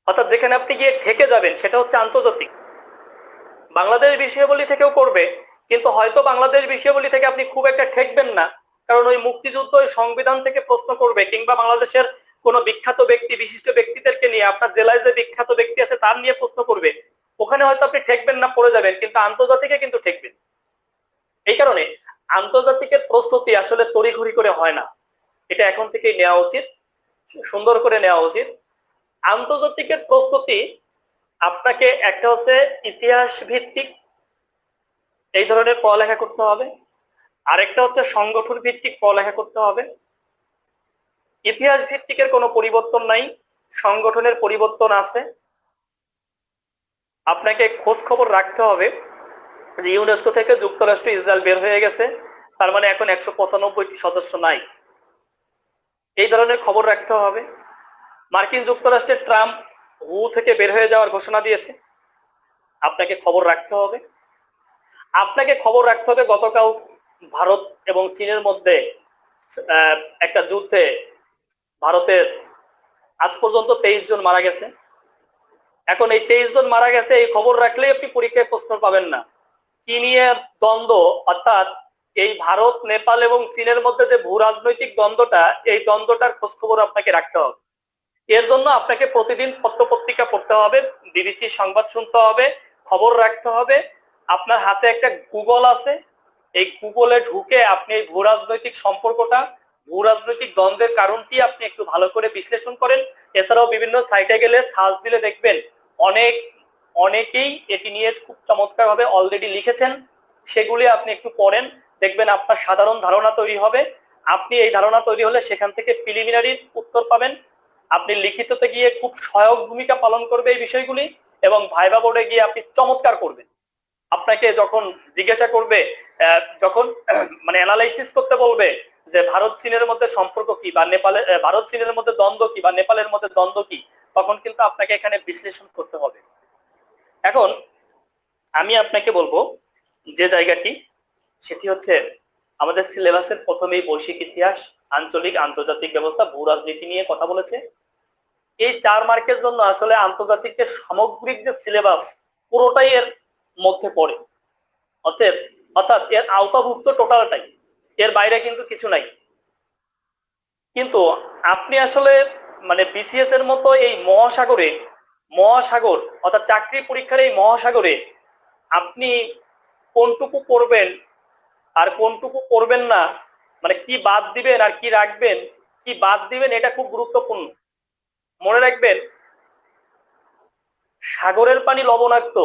অর্থাৎ যেখানে আপনি গিয়ে ঠেকে যাবেন সেটা হচ্ছে আন্তর্জাতিক। বাংলাদেশ বিষয়াবলী থেকেও করবে, কিন্তু হয়তো বাংলাদেশ বিষয়াবলী থেকে আপনি খুব একটা ঠেকবেন না, কারণ ওই মুক্তিযুদ্ধ, ওই সংবিধান থেকে প্রশ্ন করবে, কিংবা বাংলাদেশের কোনো বিখ্যাত ব্যক্তি, বিশিষ্ট ব্যক্তিদেরকে নিয়ে, আপনার জেলায় যে বিখ্যাত ব্যক্তি আছে তার নিয়ে প্রশ্ন করবে, ওখানে হয়তো আপনি ঠেকবেন না, পড়ে যাবেন, কিন্তু আন্তর্জাতিকে কিন্তু ঠেকবেন। এই কারণে আন্তর্জাতিকের প্রস্তুতি আসলে তড়িঘড়ি করে হয় না, এটা এখন থেকেই নেওয়া উচিত, সুন্দর করে নেওয়া উচিত। আন্তর্জাতিকের প্রস্তুতি আপনাকে একটা হচ্ছে ইতিহাস ভিত্তিক এই ধরনের পড়ালেখা করতে হবে, আরেকটা হচ্ছে সংগঠন ভিত্তিক পড়ালেখা করতে হবে। ইতিহাস ভিত্তিকের কোনো পরিবর্তন নাই, সংগঠনের পরিবর্তন আছে। আপনাকে খোঁজ খবর রাখতে হবে যে ইউনেস্কো থেকে যুক্তরাষ্ট্র, ইসরায়েল বের হয়ে গেছে, তার মানে এখন 195টি সদস্য নাই, এই ধরনের খবর রাখতে হবে। মার্কিন যুক্তরাষ্ট্রের ট্রাম্প হু থেকে বের হয়ে যাওয়ার ঘোষণা দিয়েছে, আপনাকে খবর রাখতে হবে। আপনাকে খবর রাখতে হবে গতকাল ভারত এবং চীনের মধ্যে একটা যুদ্ধে ভারতের আজ পর্যন্ত 23 জন মারা গেছে। এখন এই 23 জন মারা গেছে এই খবর রাখলেই আপনি পরীক্ষায় প্রশ্ন পাবেন না। কি নিয়ে দ্বন্দ্ব, অর্থাৎ এই ভারত, নেপাল এবং চীনের মধ্যে যে ভূ রাজনৈতিক দ্বন্দ্বটা, এই দ্বন্দ্বটার খোঁজ খবর আপনাকে রাখতে হবে। এর জন্য আপনাকে প্রতিদিন পত্র পত্রিকা পড়তে হবে, বিবিসি সংবাদ শুনতে হবে, খবর রাখতে হবে। আপনার হাতে একটা গুগল আছে, এই গুগলে ঢুকে আপনি এই ভূ রাজনৈতিক সম্পর্কটা, ভূ রাজনৈতিক দ্বন্দ্বের কারণটি আপনি একটু ভালো করে বিশ্লেষণ করেন। এছাড়াও বিভিন্ন সাইটে গেলে সার্চ দিলে দেখবেন অনেকেই এটি নিয়ে খুব চমৎকার ভাবে অলরেডি লিখেছেন, সেগুলি আপনি একটু পড়েন, দেখবেন আপনার সাধারণ ধারণা তৈরি হবে। আপনি এই ধারণা তৈরি হলে সেখান থেকে প্রিলিমিনারি উত্তর পাবেন। আপনি লিখিততে গিয়ে খুব সহায়ক ভূমিকা পালন করবে এই বিষয়গুলি, এবং ভাইবা বোর্ডে গিয়ে আপনি চমৎকার করবেন। আপনাকে যখন জিজ্ঞাসা করবে, যখন মানে অ্যানালাইসিস করতে বলবে যে ভারত চীনের মধ্যে সম্পর্ক কি, বা নেপালের, ভারত চীনের মধ্যে দ্বন্দ্ব কি, বা নেপালের মধ্যে দ্বন্দ্ব কি, তখন কিন্তু আপনাকে এখানে বিশ্লেষণ করতে হবে। এখন আমি আপনাকে বলবো যে জায়গাটি, সেটি হচ্ছে আমাদের সিলেবাসের প্রথমেই বৈশ্বিক ইতিহাস, আঞ্চলিক, আন্তর্জাতিক ব্যবস্থা, ভূ রাজনীতি নিয়ে কথা বলেছে। এই 4 মার্কের জন্য আসলে আন্তর্জাতিকের সামগ্রিক যে সিলেবাস পুরোটাই এর মধ্যে পড়ে, অর্থাৎ এর আওতাভুক্ত টোটালটাই, এর বাইরে কিন্তু কিছু নাই। কিন্তু আপনি আসলে মানে বিসিএস এর মতো এই মহাসাগর অর্থাৎ চাকরি পরীক্ষার এই মহাসাগরে আপনি কোনটুকু পড়বেন আর কোনটুকু পড়বেন না, মানে কি বাদ দিবেন আর কি রাখবেন, কি বাদ দিবেন, এটা খুব গুরুত্বপূর্ণ। মনে রাখবেন, সাগরের পানি লবণাক্ত,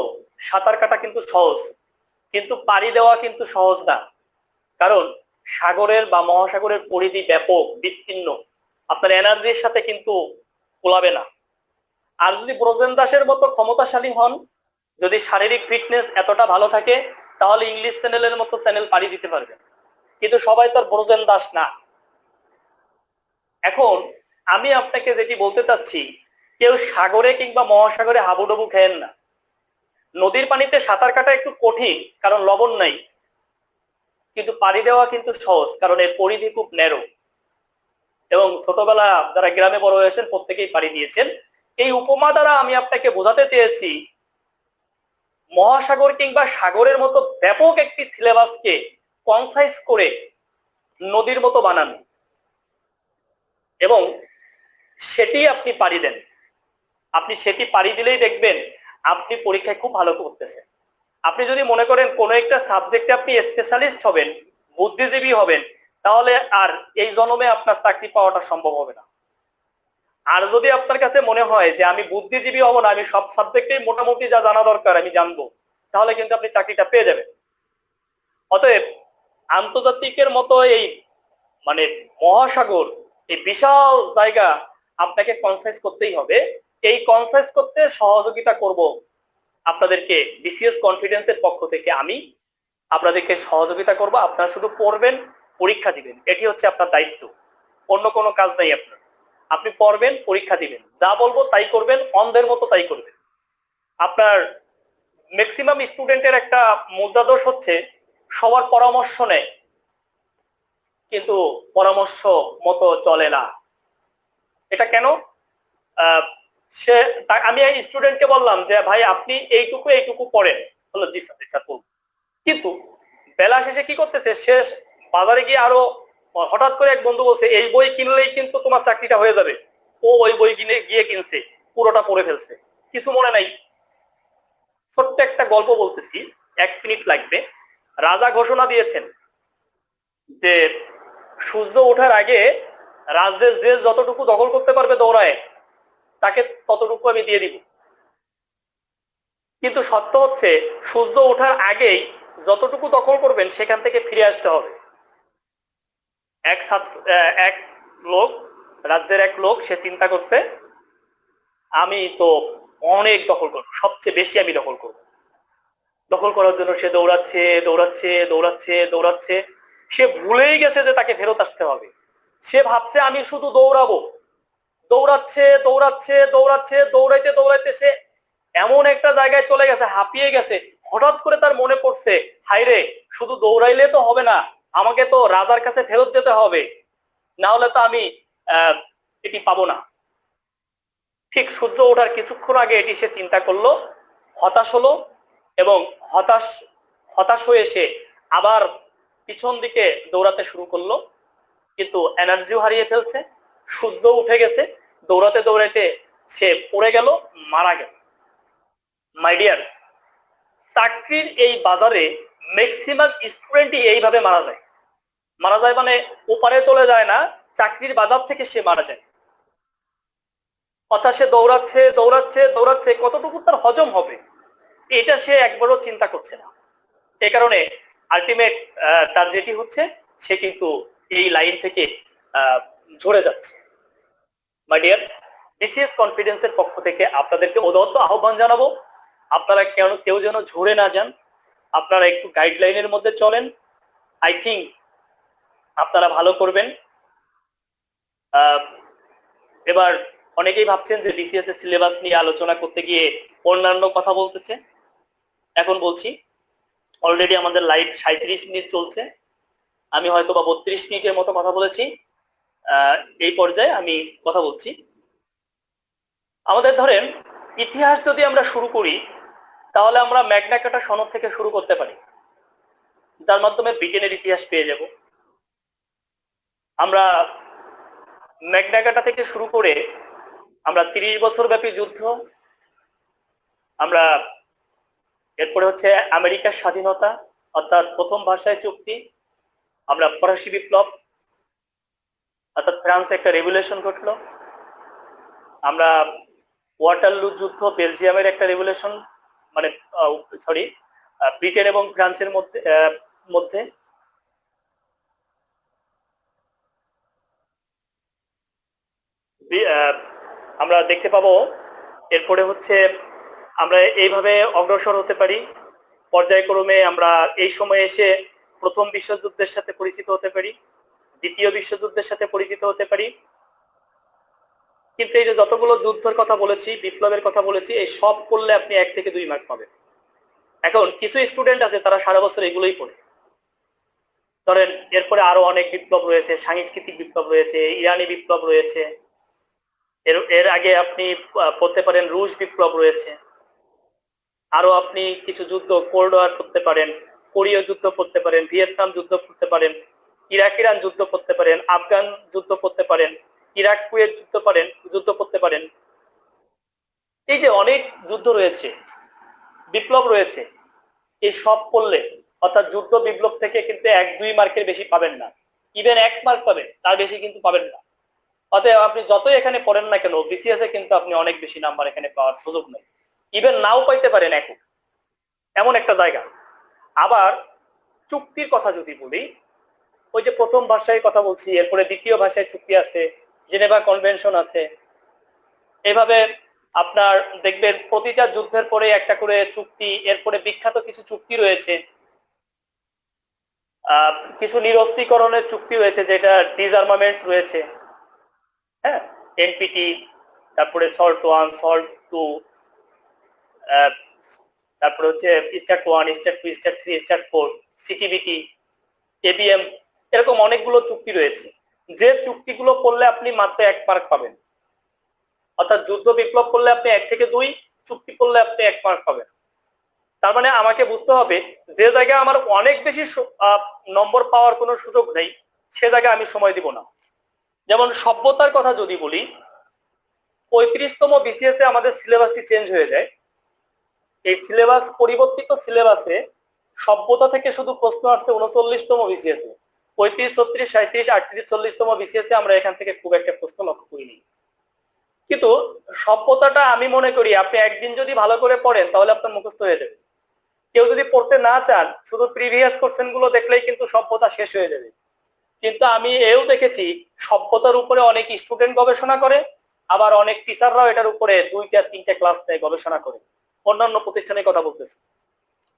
সাঁতার কাটা কিন্তু সহজ, কিন্তু পাড়ি দেওয়া কিন্তু সহজ না। কারণ সাগরের বা মহাসাগরের পরিধি ব্যাপক, বিস্তীর্ণ, আপনার এনার্জির সাথে কিন্তু কোলাবে না। আর যদি ব্রজেন দাসের মতো ক্ষমতাশালী হন, যদি শারীরিক ফিটনেস এতটা ভালো থাকে, তাহলে ইংলিশ চ্যানেলের মতো চ্যানেল পাড়ি দিতে পারবেন, কিন্তু সবাই তো আর ব্রজেন দাস না। এখন আমি আপনাকে যেটি বলতে চাচ্ছি, কেউ সাগরে কিংবা মহাসাগরে হাবুডুবু খেয়েন না। নদীর পানিতে সাঁতার কাটা একটু কঠিন, কারণ লবণ নাই, কিন্তু পাড়ি দেওয়া কিন্তু সহজ, কারণ এর পরিধি খুব ন্যারো। এবং ছোটবেলা যারা গ্রামে বড় হয়েছেন প্রত্যেকেই পাড়ি দিয়েছেন। এই উপমা দ্বারা আমি আপনাকে বোঝাতে চেয়েছি, মহাসাগর কিংবা সাগরের মতো ব্যাপক একটি সিলেবাসকে কনসাইজ করে নদীর মতো বানানো, এবং সেটি আপনি পাড়ি দেন। আপনি সেটি পাড়ি দিলেই দেখবেন আপনি পরীক্ষায় খুব ভালো করতেছেন। আপনি যদি মনে করেন কোন একটা সাবজেক্টে আপনি স্পেশালিস্ট হবেন, বুদ্ধিজীবী হবেন, তাহলে আর এই জন্মে আপনার চাকরি পাওয়াটা সম্ভব হবে না। আর যদি আপনার কাছে মনে হয় যে আমি বুদ্ধিজীবী হব না, আমি সব সাবজেক্টে মোটামুটি যা জানা দরকার আমি জানবো, তাহলে কিন্তু আপনি চাকরিটা পেয়ে যাবেন। অতএব আন্তর্জাতিকের মতো এই মানে মহাসাগর, এই বিশাল জায়গা আপনাকে কনসাইজ করতেই হবে। এই কনসাইজ করতে সহযোগিতা করব আপনাদেরকে বিসিএস কনফিডেন্সের পক্ষ থেকে। আমি আপনাদেরকে সহযোগিতা করব, আপনারা শুধু পড়বেন, পরীক্ষা দিবেন, এটি হচ্ছে আপনার দায়িত্ব। অন্য কোনো কাজ নাই আপনার। আপনি পড়বেন, পরীক্ষা দিবেন, যা বলবো তাই করবেন, অন্ধের মতো তাই করবেন। আপনার ম্যাক্সিমাম স্টুডেন্টের একটা মুদ্রাদোষ হচ্ছে সবার পরামর্শ নেয়, কিন্তু পরামর্শ মতো চলে না। এটা কেন? সে আমি এই স্টুডেন্টকে বললাম যে ভাই আপনি এইটুকু এইটুকু পড়েন, বললো জি স্যার, স্যার পড়ব। কিন্তু বেলা শেষে কি করতেছে, শেষ বাজারে গিয়ে আরো হঠাৎ করে এক বন্ধু বলছে এই বই কিনলেই কিন্তু তোমার চাকরিটা হয়ে যাবে। ও ওই বই কিনে গিয়ে কিনছে, পুরোটা পড়ে ফেলছে, কিছু মনে নাই। ছোট্ট একটা গল্প বলতেছি, 1 মিনিট লাগবে। রাজা ঘোষণা দিয়েছেন যে সূর্য ওঠার আগে রাজ্যের যে যতটুকু দখল করতে পারবে দৌড়ায়, তাকে ততটুকু আমি দিয়ে দিব। কিন্তু সত্য হচ্ছে সূর্য ওঠার আগেই যতটুকু দখল করবেন সেখান থেকে ফিরে আসতে হবে। এক লোক, রাজ্যের এক লোক, সে চিন্তা করছে আমি তো অনেক দখল করবো, সবচেয়ে বেশি আমি দখল করবো। দখল করার জন্য সে দৌড়াচ্ছে দৌড়াচ্ছে দৌড়াচ্ছে দৌড়াচ্ছে। সে ভুলেই গেছে যে তাকে ফেরত আসতে হবে। সে ভাবছে আমি শুধু দৌড়াবো। দৌড়াচ্ছে দৌড়াচ্ছে দৌড়াচ্ছে, দৌড়াইতে দৌড়াইতে সে এমন একটা জায়গায় চলে গেছে, হাঁপিয়ে গেছে। হঠাৎ করে তার মনে পড়ছে, হাইরে, শুধু দৌড়াইলে তো হবে না, আমাকে তো রাজার কাছে ফেরত যেতে হবে, না হলে তো আমি এটি পাবো না। ঠিক সূর্য ওঠার কিছুক্ষণ আগে এটি সে চিন্তা করলো, হতাশ হলো, এবং হতাশ হতাশ হয়ে সে আবার পিছন দিকে দৌড়াতে শুরু করলো, কিন্তু এনার্জিও হারিয়ে ফেলছে। সূর্য উঠে গেছে, দৌড়াতে দৌড়াতে সে পড়ে গেল, মারা গেল। মাই ডিয়ার, চাকরির এই বাজারে ম্যাক্সিমাম স্টুডেন্টই এইভাবে মারা যায়। মারা যায় মানে ওপারে চলে যায় না, চাকরির বাজার থেকে সে মারা যায়। অর্থাৎ সে দৌড়াচ্ছে দৌড়াচ্ছে দৌড়াচ্ছে, কতটুকু তার হজম হবে এটা সে একবারও চিন্তা করছে না। এই কারণে আলটিমেট তার যেটি হচ্ছে, সে কিন্তু এই লাইন থেকে ঝরে যাচ্ছে। মাই ডিয়ার, বিসিএস কনফিডেন্সের পক্ষ থেকে আপনাদেরকে উদাত্ত আহ্বান জানাবো, আপনারা কেউ যেন ঝরে না যান, আপনারা একটু গাইডলাইনের মধ্যে চলেন। আই থিঙ্ক আপনারা ভালো করবেন। এবার অনেকেই ভাবছেন যে বিসিএস এর সিলেবাস নিয়ে আলোচনা করতে গিয়ে অন্যান্য কথা বলতেছে। এখন বলছি, অলরেডি আমাদের লাইভ 37 মিনিট চলছে, আমি হয়তো বা 32 মিনিটের মতো কথা বলেছি। এই পর্যায়ে আমি কথা বলছি, আমাদের ধরেন ইতিহাস যদি আমরা শুরু করি, তাহলে আমরা ম্যাগনা কার্টা সনদ থেকে শুরু করতে পারি, যার মাধ্যমে ব্রিটেনের ইতিহাস পেয়ে যাব। আমরা ম্যাগনা কার্টা থেকে শুরু করে আমরা 30 বছর ব্যাপী যুদ্ধ, আমরা এরপরে হচ্ছে আমেরিকার স্বাধীনতা অর্থাৎ প্রথম ভার্সাই চুক্তি, আমরা ফরাসি বিপ্লব অর্থাৎ ফ্রান্সে একটা রেভলিউশন ঘটলো, আমরা ওয়াটারলু যুদ্ধ, বেলজিয়ামের একটা রেভলিউশন, মানে সরি ব্রিটেন এবং ফ্রান্সের মধ্যে মধ্যে আমরা দেখতে পাবো। এরপরে হচ্ছে আমরা এইভাবে অগ্রসর হতে পারি। পর্যায়ক্রমে আমরা এই সময়ে এসে প্রথম বিশ্বযুদ্ধের সাথে পরিচিত হতে পারি, দ্বিতীয় বিশ্বযুদ্ধের সাথে পরিচিত হতে পারি। কিন্তু এই যে যতগুলো যুদ্ধের কথা বলেছি, বিপ্লবের কথা বলেছি, এই সব করলে আপনি 1 থেকে 2 মার্ক পাবেন। এখন কিছু স্টুডেন্ট আছে তারা সারা বছর এগুলোই পড়ে। ধরেন এরপরে আরো অনেক বিপ্লব রয়েছে, সাংস্কৃতিক বিপ্লব রয়েছে, ইরানি বিপ্লব রয়েছে, এর আগে আপনি পড়তে পারেন রুশ বিপ্লব রয়েছে, আরো আপনি কিছু যুদ্ধ কোল্ড ওয়ার করতে পারেন, কোরীয় যুদ্ধ করতে পারেন, ভিয়েতনাম যুদ্ধ করতে পারেন, ইরাক ইরান যুদ্ধ করতে পারেন, আফগান যুদ্ধ করতে পারেন, ইরাক কুয়েত যুদ্ধ করতে পারেন। এই যে অনেক যুদ্ধ রয়েছে, বিপ্লব রয়েছে, এই সব করলে অর্থাৎ যুদ্ধ বিপ্লব থেকে কিন্তু 1-2 মার্কের বেশি পাবেন না, ইভেন 1 মার্ক পাবেন, তার বেশি কিন্তু পাবেন না। অতএব আপনি যতই এখানে পড়েন না কেন, বিসিএস এ কিন্তু আপনি অনেক বেশি নাম্বার এখানে পাওয়ার সুযোগ নেই, ইভেন নাও পাইতে পারেন এখন, এমন একটা জায়গা। আবার চুক্তির কথা যদি বলি, ওই যে প্রথম ভাষায় কথা বলছি, এরপরে দ্বিতীয় ভাষায় চুক্তি আছে, জেনেভা কনভেনশন আছে, এইভাবে আপনার দেখবেন প্রতিটা যুদ্ধের পরে একটা করে চুক্তি, এরপরে বিখ্যাত কিছু চুক্তি রয়েছে, কিছু নিরস্ত্রীকরণের চুক্তি রয়েছে, যেটা ডিসআর্মামেন্টস রয়েছে, হ্যাঁ, এনপিটি, তারপরে সল্ট 1, সল্ট 2, তারপরে হচ্ছে start 1, start 2, start 3, start 4, CTBT, ABM, এরকম অনেকগুলো চুক্তি রয়েছে, যে চুক্তিগুলো করলে আপনি মাত্র 1 মার্ক পাবেন। অর্থাৎ যুদ্ধ বিপ্লব করলে আপনি 1 থেকে 2, চুক্তি করলে আপনি 1 মার্ক পাবেন। তার মানে আমাকে বুঝতে হবে যে জায়গায় আমার অনেক বেশি নম্বর পাওয়ার কোনো সুযোগ নেই, সে জায়গায় আমি সময় দিব না। যেমন সভ্যতার কথা যদি বলি, 35তম বিসিএস এ আমাদের সিলেবাসটি চেঞ্জ হয়ে যায়। এই সিলেবাস পরিবর্তিত সিলেবাসে সভ্যতা থেকে শুধু প্রশ্ন আসছে 39তম বিসিএস এ, 35, 36, 37, 38, 40তম বিসিএস এ আমরা এখান থেকে খুব একটা প্রশ্ন লক্ষ্য করিনি। কিন্তু সভ্যতাটা আমি মনে করি আপনি একদিন যদি ভালো করে পড়েন তাহলে আপনার মুখস্থ হয়ে যাবে। কেউ যদি পড়তে না চান, শুধু প্রিভিয়াস কোশ্চেন গুলো দেখলেই কিন্তু সভ্যতা শেষ হয়ে যাবে। কিন্তু আমি এও দেখেছি সভ্যতার উপরে অনেক স্টুডেন্ট গবেষণা করে, আবার অনেক টিচাররাও এটার উপরে 2-3টে ক্লাস নেয়, গবেষণা করে। অন্যান্য প্রতিষ্ঠানের কথা বলতেছে,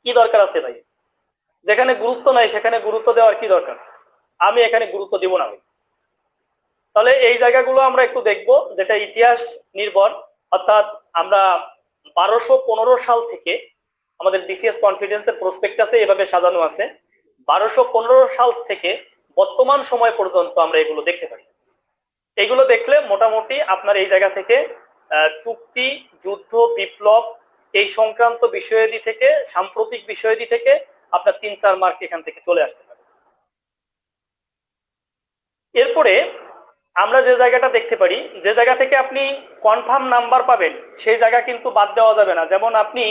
কি দরকার আছে ভাই? যেখানে গুরুত্ব নাই সেখানে গুরুত্ব দেওয়ার কি দরকার? আমি এখানে গুরুত্ব দিব না ভাই। তাহলে এই জায়গাগুলো আমরা একটু দেখব, যেটা ইতিহাস নির্ভর, অর্থাৎ আমরা 1215 সাল থেকে আমাদের বিসিএস কনফিডেন্সের প্রসপেক্টাসে এভাবে সাজানো আছে, 1215 সাল থেকে বর্তমান সময় পর্যন্ত আমরা এগুলো দেখতে পারি। এগুলো দেখলে মোটামুটি আপনার এই জায়গা থেকে চুক্তি, যুদ্ধ, বিপ্লব, এই সংক্রান্ত বিষয়াদি থেকে, সাম্প্রতিক বিষয়াদি থেকে আপনার 3-4 মার্ক এখান থেকে চলে আসতে পারে। এরপরে আমরা যে জায়গাটা দেখতে পারি, যে জায়গা থেকে আপনি কনফার্ম নাম্বার পাবেন সেই জায়গা কিন্তু বাদ দেওয়া যাবে না। যেমন আপনি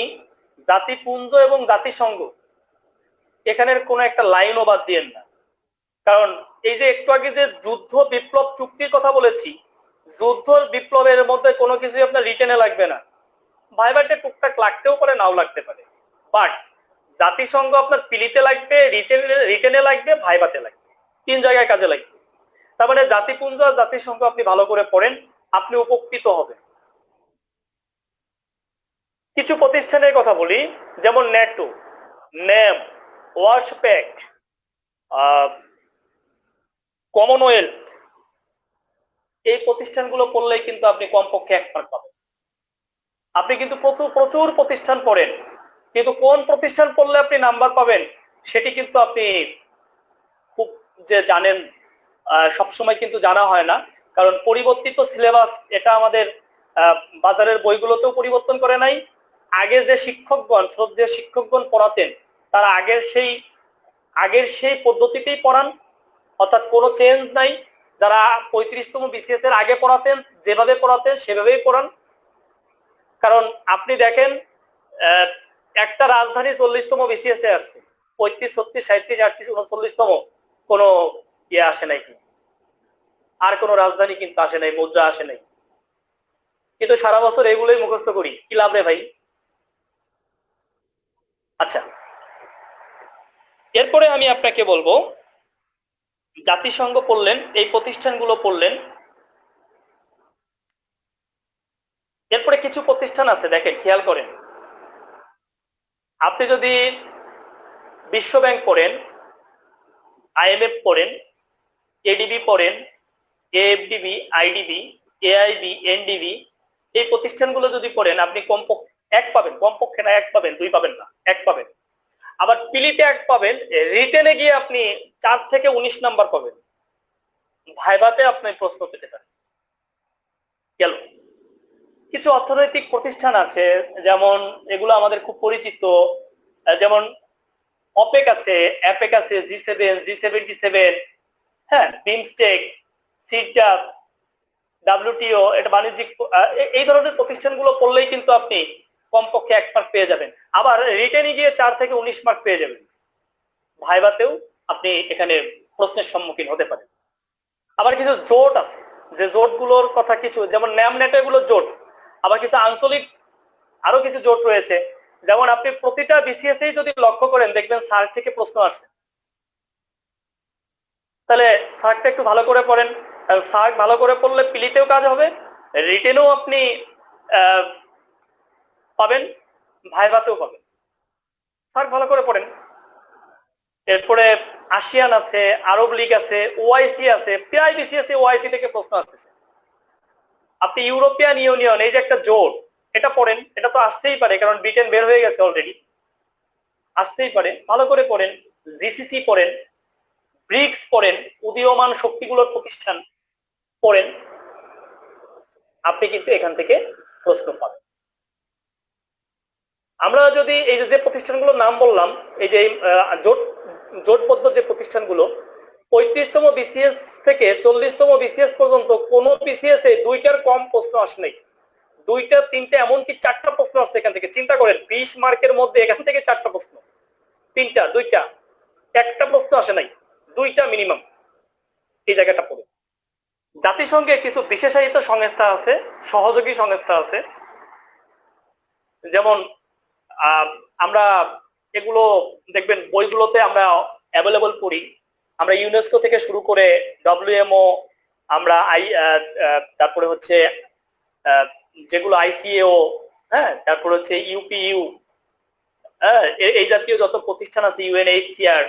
জাতিপুঞ্জ এবং জাতিসংঘ, এখানের কোন একটা লাইনও বাদ দিয়েন না। কারণ এই যে একটু আগে যে যুদ্ধ বিপ্লব চুক্তির কথা বলেছি, যুদ্ধ বিপ্লবের মধ্যে কোনো কিছুই আপনার রিটেনে লাগবে না, ভাইভাতে টুকটাক লাগতেও পারে, নাও লাগতে পারে। বাট জাতিসংঘ আপনার পিলিতে লাগবে, রিটেনে লাগবে, ভাইভাতে লাগবে, 3 জায়গায় কাজে লাগবে। তার মানে জাতিপুঞ্জ আর জাতিসংঘ আপনি ভালো করে পড়েন, আপনি উপকৃত হবেন। কিছু প্রতিষ্ঠানের কথা বলি, যেমন ন্যাটো, ন্যাম, ওয়ার্সপ্যাক্ট, কমনওয়েলথ, এই প্রতিষ্ঠানগুলো পড়লেই কিন্তু আপনি কমপক্ষে 1 মার্ক পাবেন। আপনি কিন্তু প্রচুর প্রতিষ্ঠান পড়েন, কিন্তু কোন প্রতিষ্ঠান পড়লে আপনি নাম্বার পাবেন সেটি কিন্তু আপনি খুব যে জানেন সবসময় কিন্তু জানা হয় না। কারণ পরিবর্তিত সিলেবাস, এটা আমাদের বাজারের বইগুলোতেও পরিবর্তন করে নাই। আগে যে শিক্ষকগণ, শ্রদ্ধেয় শিক্ষকগণ পড়াতেন, তারা আগের সেই পদ্ধতিতেই পড়ান, অর্থাৎ কোনো চেঞ্জ নাই। যারা 35তম বিসিএস এর আগে পড়াতেন, যেভাবে পড়াতেন সেভাবেই পড়ান। কারণ আপনি দেখেন একটা রাজধানী 40তম বিসিএস এ আসছে, 35, 36, 37, 38, 39তম কোনো ইয়ে আসে নাই, আর কোনো রাজধানী কিন্তু আসে নাই, মুদ্রা আসে নাই। কিন্তু সারা বছর এগুলোই মুখস্থ করি, কি লাভ রে ভাই? আচ্ছা, এরপরে আমি আপনাকে বলবো, জাতিসংঘ পড়লেন, এই প্রতিষ্ঠানগুলো পড়লেন, এরপরে কিছু প্রতিষ্ঠান আছে, দেখেন খেয়াল করেন, আপনি যদি বিশ্ব ব্যাংক পড়েন, IMF পড়েন, ADB পড়েন, AFDB, IDB, AIB, NDB, এই প্রতিষ্ঠানগুলো যদি পড়েন আপনি কমপক্ষে এক পাবেন, কমপক্ষে না এক পাবেন, দুই পাবেন না, এক পাবেন। আবার পিলিতে এক পাবেন, রিটেনে গিয়ে আপনি 4 থেকে 19 নাম্বার পাবেন, ভাইভাতে আপনি প্রশ্ন পেতে পারেন। গেল। কিছু অর্থনৈতিক প্রতিষ্ঠান আছে, যেমন এগুলো আমাদের খুব পরিচিত, যেমন অপেক আছে, অ্যাপেক আছে, G7, হ্যাঁ, বিমস্টেক, সিডাপ, WTO, এটা বাণিজ্যিক, এই ধরনের প্রতিষ্ঠানগুলো পড়লেই কিন্তু আপনি কমপক্ষে 1 মার্ক পেয়ে যাবেন। আবার রিটেনে গিয়ে 4 থেকে 19 মার্ক পেয়ে যাবেন। ভাইভাতেও আপনি এখানে প্রশ্নের সম্মুখীন হতে পারেন। আবার কিছু জোট আছে, যে জোটগুলোর কথা কিছু, যেমন ন্যামনেট, এগুলো জোট। আবার কিছু আঞ্চলিক আরো কিছু জোট রয়েছে, যেমন আপনি প্রতিটা BCS এই যদি লক্ষ্য করেন দেখবেন সার্ক থেকে প্রশ্ন আসছে। তাহলে সার্কটা একটু ভালো করে পড়েন, সার্ক ভালো করে পড়লে পিলিতেও কাজ হবে, রিটেনেও আপনি পাবেন, ভাইভাতেও পাবেন। সার্ক ভালো করে পড়েন। এরপরে আসিয়ান আছে, আরব লীগ আছে, OIC আছে, প্রায় BCS OIC থেকে প্রশ্ন আসতেছে। আপনি ইউরোপিয়ান ইউনিয়ন, এই যে একটা জোট, এটা পড়েন, এটা তো আসতেই পারে, কারণ ব্রিটেন বের হয়ে গেছে অলরেডি, আসতেই পারে, ভালো করে পড়েন। GCC পড়েন, ব্রিক্স পড়েন, উদীয়মান শক্তিগুলোর প্রতিষ্ঠান পড়েন, আপনি কিন্তু এখান থেকে প্রশ্ন পাবেন। আমরা যদি এই যে প্রতিষ্ঠানগুলোর নাম বললাম, এই যে জোটবদ্ধ যে প্রতিষ্ঠানগুলো, 35তম BCS থেকে 40তম BCS পর্যন্ত কোন BCS এ 2টার কম প্রশ্ন আসে নাই। 2টা 3টা এমনকি 4টা প্রশ্ন আসছে এখান থেকে। চিন্তা করেন, 20 মার্কের মধ্যে এখান থেকে 4টা প্রশ্ন, 3টা, 2টা, একটা প্রশ্ন আসে নাই, 2টা মিনিমাম। এই জায়গাটা পড়ে। জাতিসংঘে কিছু বিশেষায়িত সংস্থা আছে, সহযোগী সংস্থা আছে, যেমন আমরা এগুলো দেখবেন বইগুলোতে আমরা অ্যাভেলেবল করি। আমরা ইউনেস্কো থেকে শুরু করে WMO, আমরা তারপরে হচ্ছে যেগুলো ICAO, হ্যাঁ, তারপরে হচ্ছে UPU, হ্যাঁ, এই জাতীয় যত প্রতিষ্ঠান আছে, UNHCR,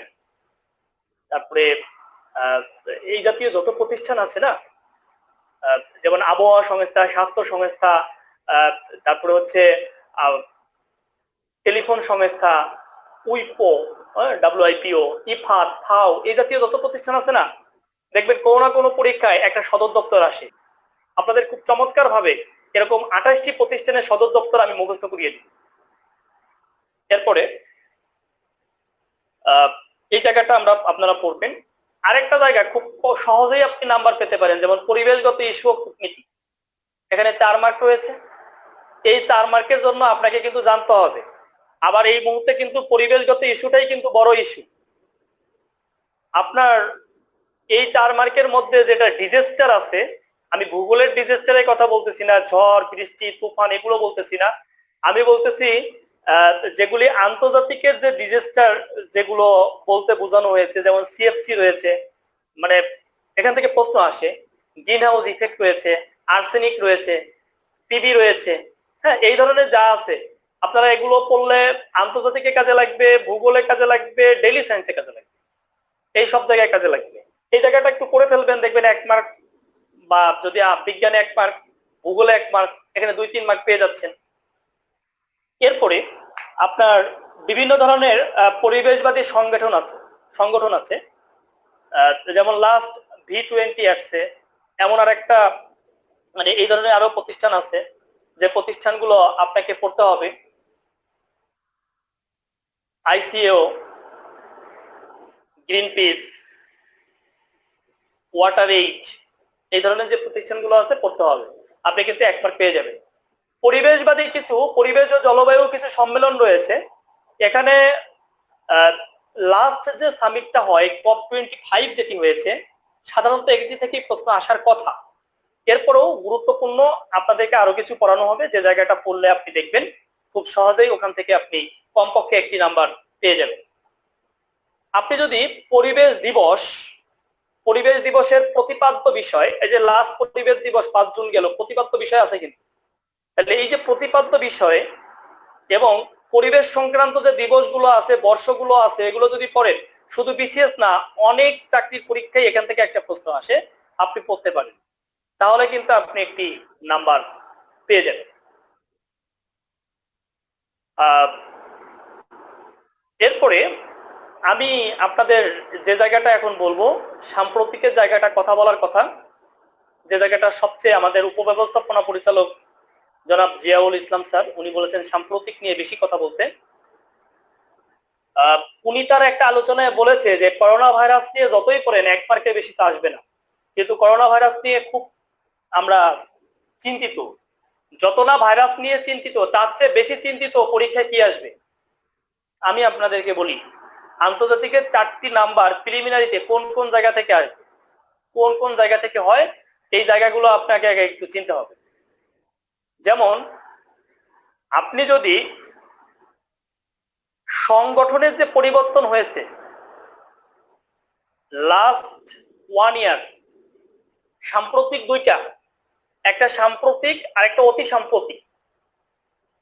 তারপরে এই জাতীয় যত প্রতিষ্ঠান আছে না, যেমন আবহাওয়া সংস্থা, স্বাস্থ্য সংস্থা, তারপরে হচ্ছে টেলিফোন সংস্থা, উইপো, WIPO, ইফাত, ফাও, এই জাতীয় যত প্রতিষ্ঠান আছে না, দেখবেন কোনো না কোনো পরীক্ষায় একটা সদর দপ্তর আসে। আপনাদের খুব চমৎকার ভাবে এরকম 28টি প্রতিষ্ঠানের সদর দপ্তর আমি মুখস্থ করিয়ে দিই। এরপরে এই জায়গাটা আপনারা পড়বেন। আরেকটা জায়গা খুব সহজেই আপনি নাম্বার পেতে পারেন, যেমন পরিবেশগত ইস্যু ও কূটনীতি, এখানে 4 মার্ক রয়েছে। এই 4 মার্কের জন্য আপনাকে কিন্তু জানতে হবে। আবার এই মুহূর্তে কিন্তু পরিবেশগত ইস্যুটাই কিন্তু বড় ইস্যু। আপনার এই 4 মার্কের মধ্যে যেটা ডিজাস্টার আছে, আমি ভূগোলের ডিজাস্টারের কথা বলতেছি না, ঝড় বৃষ্টি তুফান এগুলো বলতেছি না, আমি বলতেছি যেগুলি আন্তর্জাতিকের যে ডিজাস্টার, যেগুলো বলতে বোঝানো হয়েছে, যেমন CFC রয়েছে, মানে এখান থেকে প্রশ্ন আসে, গ্রিন হাউস ইফেক্ট রয়েছে, আর্সেনিক রয়েছে, PB রয়েছে, হ্যাঁ, এই ধরনের যা আছে আপনারা এগুলো পড়লে আন্তর্জাতিকে কাজে লাগবে, ভূগোলে কাজে লাগবে, ডেইলি সায়েন্সে কাজে লাগবে, এই সব জায়গায় কাজে লাগবে। এই জায়গাটা একটু করে ফেলবেন, দেখবেন 1 মার্ক, বা যদি বিজ্ঞানে 1 মার্ক, ভূগোলে 1 মার্ক, এখানে 2-3 মার্ক পেয়ে যাচ্ছেন। এরপরে আপনার বিভিন্ন ধরনের পরিবেশবাদী সংগঠন আছে, যেমন লাস্ট V20 আসছে, এমন আর একটা, মানে এই ধরনের আরো প্রতিষ্ঠান আছে, যে প্রতিষ্ঠানগুলো আপনাকে পড়তে হবে। ICAO, গ্রিনপিস, ওয়াটার এইড, এই ধরনের যে প্রতিষ্ঠানগুলো আছে পড়তে হবে, আপনি কিন্তু 1 মার্ক পেয়ে যাবেন। পরিবেশবাদী কিছু, পরিবেশ ও জলবায়ু কিছু সম্মেলন রয়েছে, এখানে লাস্ট যে সামিটটা হয় COP25 যেটি হয়েছে, সাধারণত একটি থেকে প্রশ্ন আসার কথা। এরপরেও গুরুত্বপূর্ণ আপনাদেরকে আরো কিছু পড়ানো হবে, যে জায়গাটা পড়লে আপনি দেখবেন খুব সহজেই ওখান থেকে আপনি কমপক্ষে 1টি নাম্বার পেয়ে যাবেন। আপনি যদি পরিবেশ দিবসের প্রতিপাদ্য বিষয়, এই যে লাস্ট পরিবেশ দিবস 5 জুন গেল, প্রতিপাদ্য বিষয় আছে কিন্তু, তাহলে এই যে প্রতিপাদ্য বিষয় এবং পরিবেশ সংক্রান্ত যে দিবসগুলো আছে, বর্ষগুলো আছে, এগুলো যদি পড়েন, শুধু বিসিএস না, অনেক চাকরির পরীক্ষায় এখান থেকে একটা প্রশ্ন আসে, আপনি পড়তে পারেন, তাহলে কিন্তু আপনি একটি নাম্বার পেয়ে যাবেন। এরপরে আমি আপনাদের যে জায়গাটা এখন বলবো, সাম্প্রতিকের জায়গাটা কথা বলার কথা, যে জায়গাটা সবচেয়ে আমাদের উপব্যবস্থাপনা পরিচালক জনাব জিয়াউল ইসলাম স্যার, উনি বলেছেন সাম্প্রতিক নিয়ে বেশি কথা বলতে। উনি তার একটা আলোচনায় বলেছে যে করোনা ভাইরাস নিয়ে যতই পড়েন 1 মার্কের বেশি তো আসবে না, কিন্তু করোনা ভাইরাস নিয়ে খুব আমরা চিন্তিত। যত না ভাইরাস নিয়ে চিন্তিত, তার চেয়ে বেশি চিন্তিত পরীক্ষায় কি আসবে। আমি আপনাদেরকে বলি, আন্তর্জাতিকের 4টি নাম্বার প্রিলিমিনারিতে কোন কোন জায়গা থেকে আসবে, কোন কোন জায়গা থেকে হয়, এই জায়গাগুলো আপনাকে আগে একটু চিনতে হবে। যেমন আপনি যদি সংগঠনের যে পরিবর্তন হয়েছে লাস্ট 1 ইয়ার, সাম্প্রতিক দুইটা, একটা সাম্প্রতিক আর একটা অতি সাম্প্রতিক,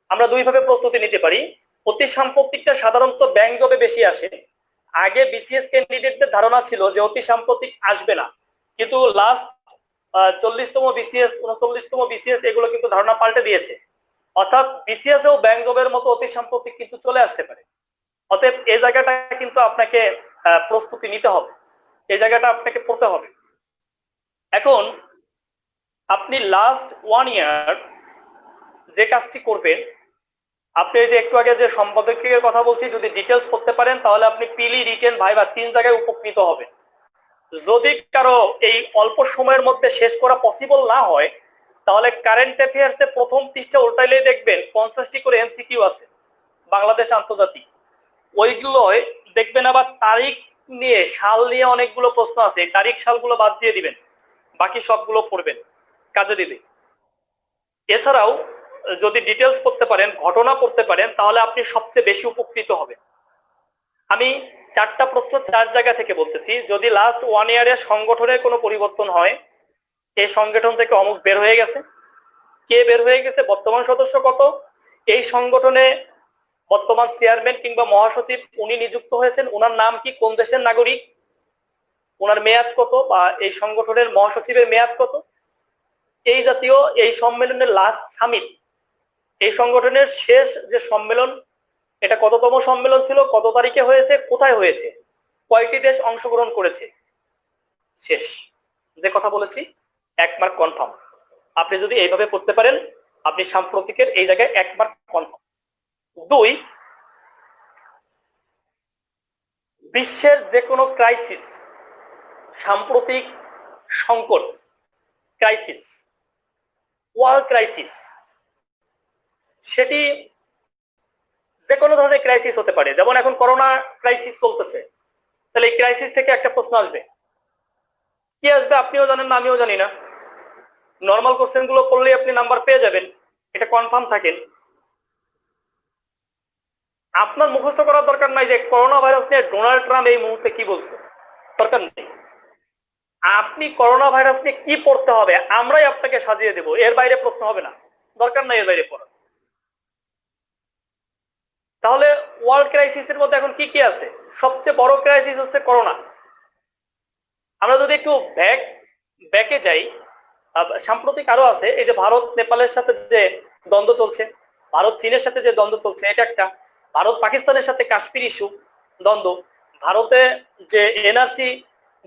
আমরা দুইভাবে প্রস্তুতি নিতে পারি। অতি সাম্প্রতিকটা সাধারণত ব্যাংক জবে বেশি আসে। আগে বিসিএস ক্যান্ডিডেটদের ধারণা ছিল যে অতি সাম্প্রতিক আসবে না, কিন্তু লাস্ট 40তম বিসিএস, 39তম বিসিএস, এগুলো কিন্তু ধারণা পাল্টে দিয়েছে। অর্থাৎ বিসিএস ও ব্যাংক জবের মতো অতি সাম্প্রতিক কিন্তু চলে আসতে পারে। অতএব এই জায়গাটা কিন্তু আপনাকে প্রস্তুতি নিতে হবে, এই জায়গাটা আপনাকে পড়তে হবে। এখন আপনি লাস্ট 1 ইয়ার যে কাজটি করবেন, আপনি যে একটু আগে যে সম্পাদকীয় কথা বলছি, যদি ডিটেলস করতে পারেন তাহলে আপনি পিলি, রিটেন, ভাইভা 3 জায়গায় উপকৃত হবেন। যদি কারো এই অল্প সময়ের মধ্যে শেষ করা পসিবল না হয়, তাহলে কারেন্ট অ্যাফেয়ার্স এর প্রথম পৃষ্ঠা উল্টাইলে দেখবেন 50টি করে এমসিকিউ আছে বাংলাদেশ আন্তর্জাতিক। ওইগুলোয় দেখবেন আবার তারিখ নিয়ে, সাল নিয়ে অনেকগুলো প্রশ্ন আছে, তারিখ সালগুলো বাদ দিয়ে দিবেন, বাকি সবগুলো পড়বেন, কাজে দিবে। এছাড়াও যদি ডিটেলস করতে পারেন, ঘটনা পড়তে পারেন, তাহলে আপনি সবচেয়ে বেশি উপকৃত হবেন। আমি 4টা প্রশ্ন 4 জায়গা থেকে বলতেছি। যদি লাস্ট 1 ইয়ারে সংগঠনের কোনো পরিবর্তন হয়, এই সংগঠন থেকে অমুক বের হয়ে গেছে, কে বের হয়ে গেছে, বর্তমান সদস্য কত, এই সংগঠনে বর্তমান চেয়ারম্যান কিংবা মহাসচিব উনি নিযুক্ত হয়েছেন, ওনার নাম কি, কোন দেশের নাগরিক, ওনার মেয়াদ কত, বা এই সংগঠনের মহাসচিবের মেয়াদ কত, এই জাতীয়, এই সম্মেলনের লাস্ট সামিট, এই সংগঠনের শেষ যে সম্মেলন, এটা কততম সম্মেলন ছিল, কত তারিখে হয়েছে, কোথায় হয়েছে, কয়টি দেশ অংশগ্রহণ করেছে, শেষ। যে কথা বলেছি 1 মার্ক কনফার্ম। আপনি যদি এইভাবে পড়তে পারেন, আপনি সাম্প্রতিকের এই জায়গায় 1 মার্ক কনফার্ম। 2, বিশ্বের যে কোনো ক্রাইসিস, সাম্প্রতিক সংকট, ক্রাইসিস, ওয়ার্ল্ড ক্রাইসিস, সেটি যে কোনো ধরনের ক্রাইসিস হতে পারে। যেমন এখন করোনা ক্রাইসিস চলতেছে, তাহলে এই ক্রাইসিস থেকে একটা প্রশ্ন আসবে, কি আসবে আপনিও জানেন না, আমিও জানি না। নর্মাল কোশ্চেন গুলো পড়লে আপনি নাম্বার পেয়ে যাবেন, এটা কনফার্ম থাকেন। আপনার মুখস্থ করার দরকার নাই যে করোনা ভাইরাস নিয়ে ডোনাল্ড ট্রাম্প এই মুহূর্তে কি বলছে, দরকার নেই। আপনি করোনা ভাইরাস নিয়ে কি পড়তে হবে আমরাই আপনাকে সাজিয়ে দেব, এর বাইরে প্রশ্ন হবে না, দরকার নাই এর বাইরে পড়া। তাহলে ওয়ার্ল্ড ক্রাইসিসের মধ্যে এখন কি কি আছে? সবচেয়ে বড় ক্রাইসিস হচ্ছে করোনা। আমরা যদি একটু ব্যাকে যাই, সাম্প্রতিক আরো আছে, এই যে ভারত নেপালের সাথে যে দ্বন্দ্ব চলছে, ভারত চীনের সাথে যে দ্বন্দ্ব চলছে, এটা একটা। ভারত পাকিস্তানের সাথে কাশ্মীর ইস্যু দ্বন্দ্ব, ভারতে যে এনআরসি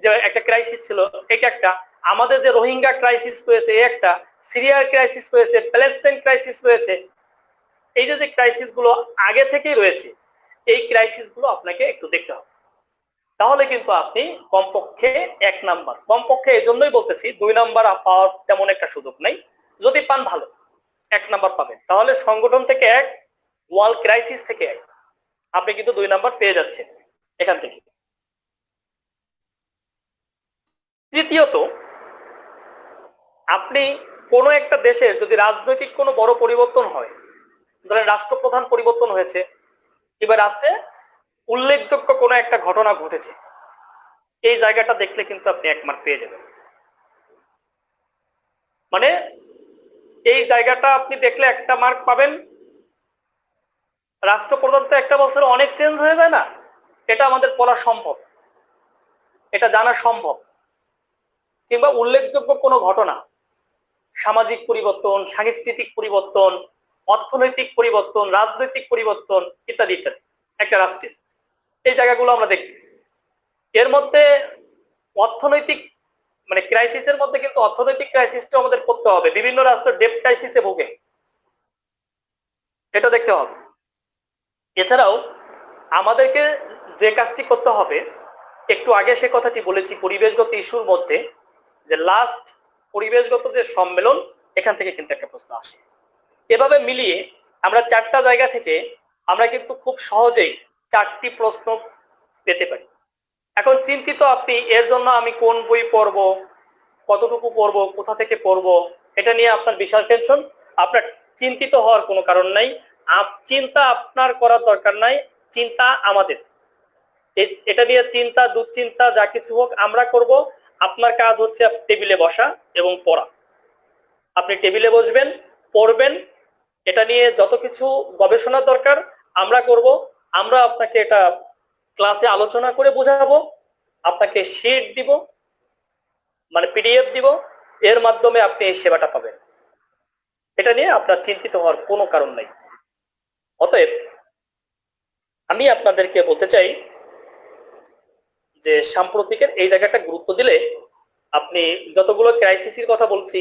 যে একটা ক্রাইসিস ছিল, এটা একটা। আমাদের যে রোহিঙ্গা ক্রাইসিস রয়েছে এই একটা, সিরিয়ার ক্রাইসিস রয়েছে, প্যালেস্টাইন ক্রাইসিস রয়েছে। এই যে ক্রাইসিস গুলো আগে থেকেই রয়েছে, এই ক্রাইসিস গুলো আপনাকে একটু দেখতে হবে, তাহলে কিন্তু আপনি কমপক্ষে 1 নাম্বার, কমপক্ষে এই জন্যই বলতেছি 2 নাম্বার পাওয়ার তেমন একটা সুযোগ নেই, যদি পান ভালো 1 নাম্বার পাবেন। তাহলে সংগঠন থেকে 1, ওয়ার্ল্ড ক্রাইসিস থেকে 1, আপনি কিন্তু 2 নাম্বার পেয়ে যাচ্ছেন এখান থেকে। তৃতীয়ত, আপনি কোনো একটা দেশের যদি রাজনৈতিক কোনো বড় পরিবর্তন হয়, ধরেন রাষ্ট্রপ্রধান পরিবর্তন হয়েছে, এবার রাষ্ট্রে উল্লেখযোগ্য কোনো একটা ঘটনা ঘটেছে, এই জায়গাটা দেখলে কিন্তু আপনি 1 মার্ক পেয়ে যাবেন। মানে এই জায়গাটা আপনি দেখলে 1টা মার্ক পাবেন, রাষ্ট্রপ্রধান তো একটা বছরে অনেক চেঞ্জ হয়ে যায় না, এটা আমাদের পড়া সম্ভব, এটা জানা সম্ভব। কিংবা উল্লেখযোগ্য কোনো ঘটনা, সামাজিক পরিবর্তন, সাংস্কৃতিক পরিবর্তন, অর্থনৈতিক পরিবর্তন, রাজনৈতিক পরিবর্তন ইত্যাদি ইত্যাদি একটা রাষ্ট্রের, এই জায়গাগুলো আমরা দেখি। এর মধ্যে অর্থনৈতিক মানে ক্রাইসিসের মধ্যে কিন্তু অর্থনৈতিক ক্রাইসিসটা আমাদের করতে হবে, বিভিন্ন রাষ্ট্র ডেট ক্রাইসিসে ভোগে, এটা দেখতে হবে। এছাড়াও আমাদেরকে যে কাজটি করতে হবে, একটু আগে সে কথাটি বলেছি পরিবেশগত ইস্যুর মধ্যে, যে লাস্ট পরিবেশগত যে সম্মেলন, এখান থেকে কিন্তু একটা প্রশ্ন আসে। এভাবে মিলিয়ে আমরা চারটা জায়গা থেকে আমরা কিন্তু খুব সহজেই চারটি প্রশ্ন পেতে পারি। এখন চিন্তিত আপনি, এর জন্য আমি কোন বই পড়বো, কতটুকু পড়বো, কোথা থেকে পড়বো, এটা নিয়ে আপনার বিশাল টেনশন। আপনার চিন্তিত হওয়ার কোনো কারণ নাই, চিন্তা আপনার করার দরকার নাই, চিন্তা আমাদের। এটা নিয়ে চিন্তা দুশ্চিন্তা যা কিছু হোক আমরা করব। আপনার কাজ হচ্ছে টেবিলে বসা এবং পড়া। আপনি টেবিলে বসবেন, পড়বেন, এটা নিয়ে যত কিছু গবেষণার দরকার আমরা করব। আমরা আপনাকে এটা ক্লাসে আলোচনা করে বোঝাবো, আপনাকে শিট দিব, মানে পিডিএফ দিব, এর মাধ্যমে আপনি এই সেবাটা পাবেন। এটা নিয়ে আপনার চিন্তিত হওয়ার কোনো কারণ নাই। অতএব আমি আপনাদেরকে বলতে চাই যে সাম্প্রতিকের এই জায়গাটা গুরুত্ব দিলে, আপনি যতগুলো ক্রাইসিসের কথা বলছি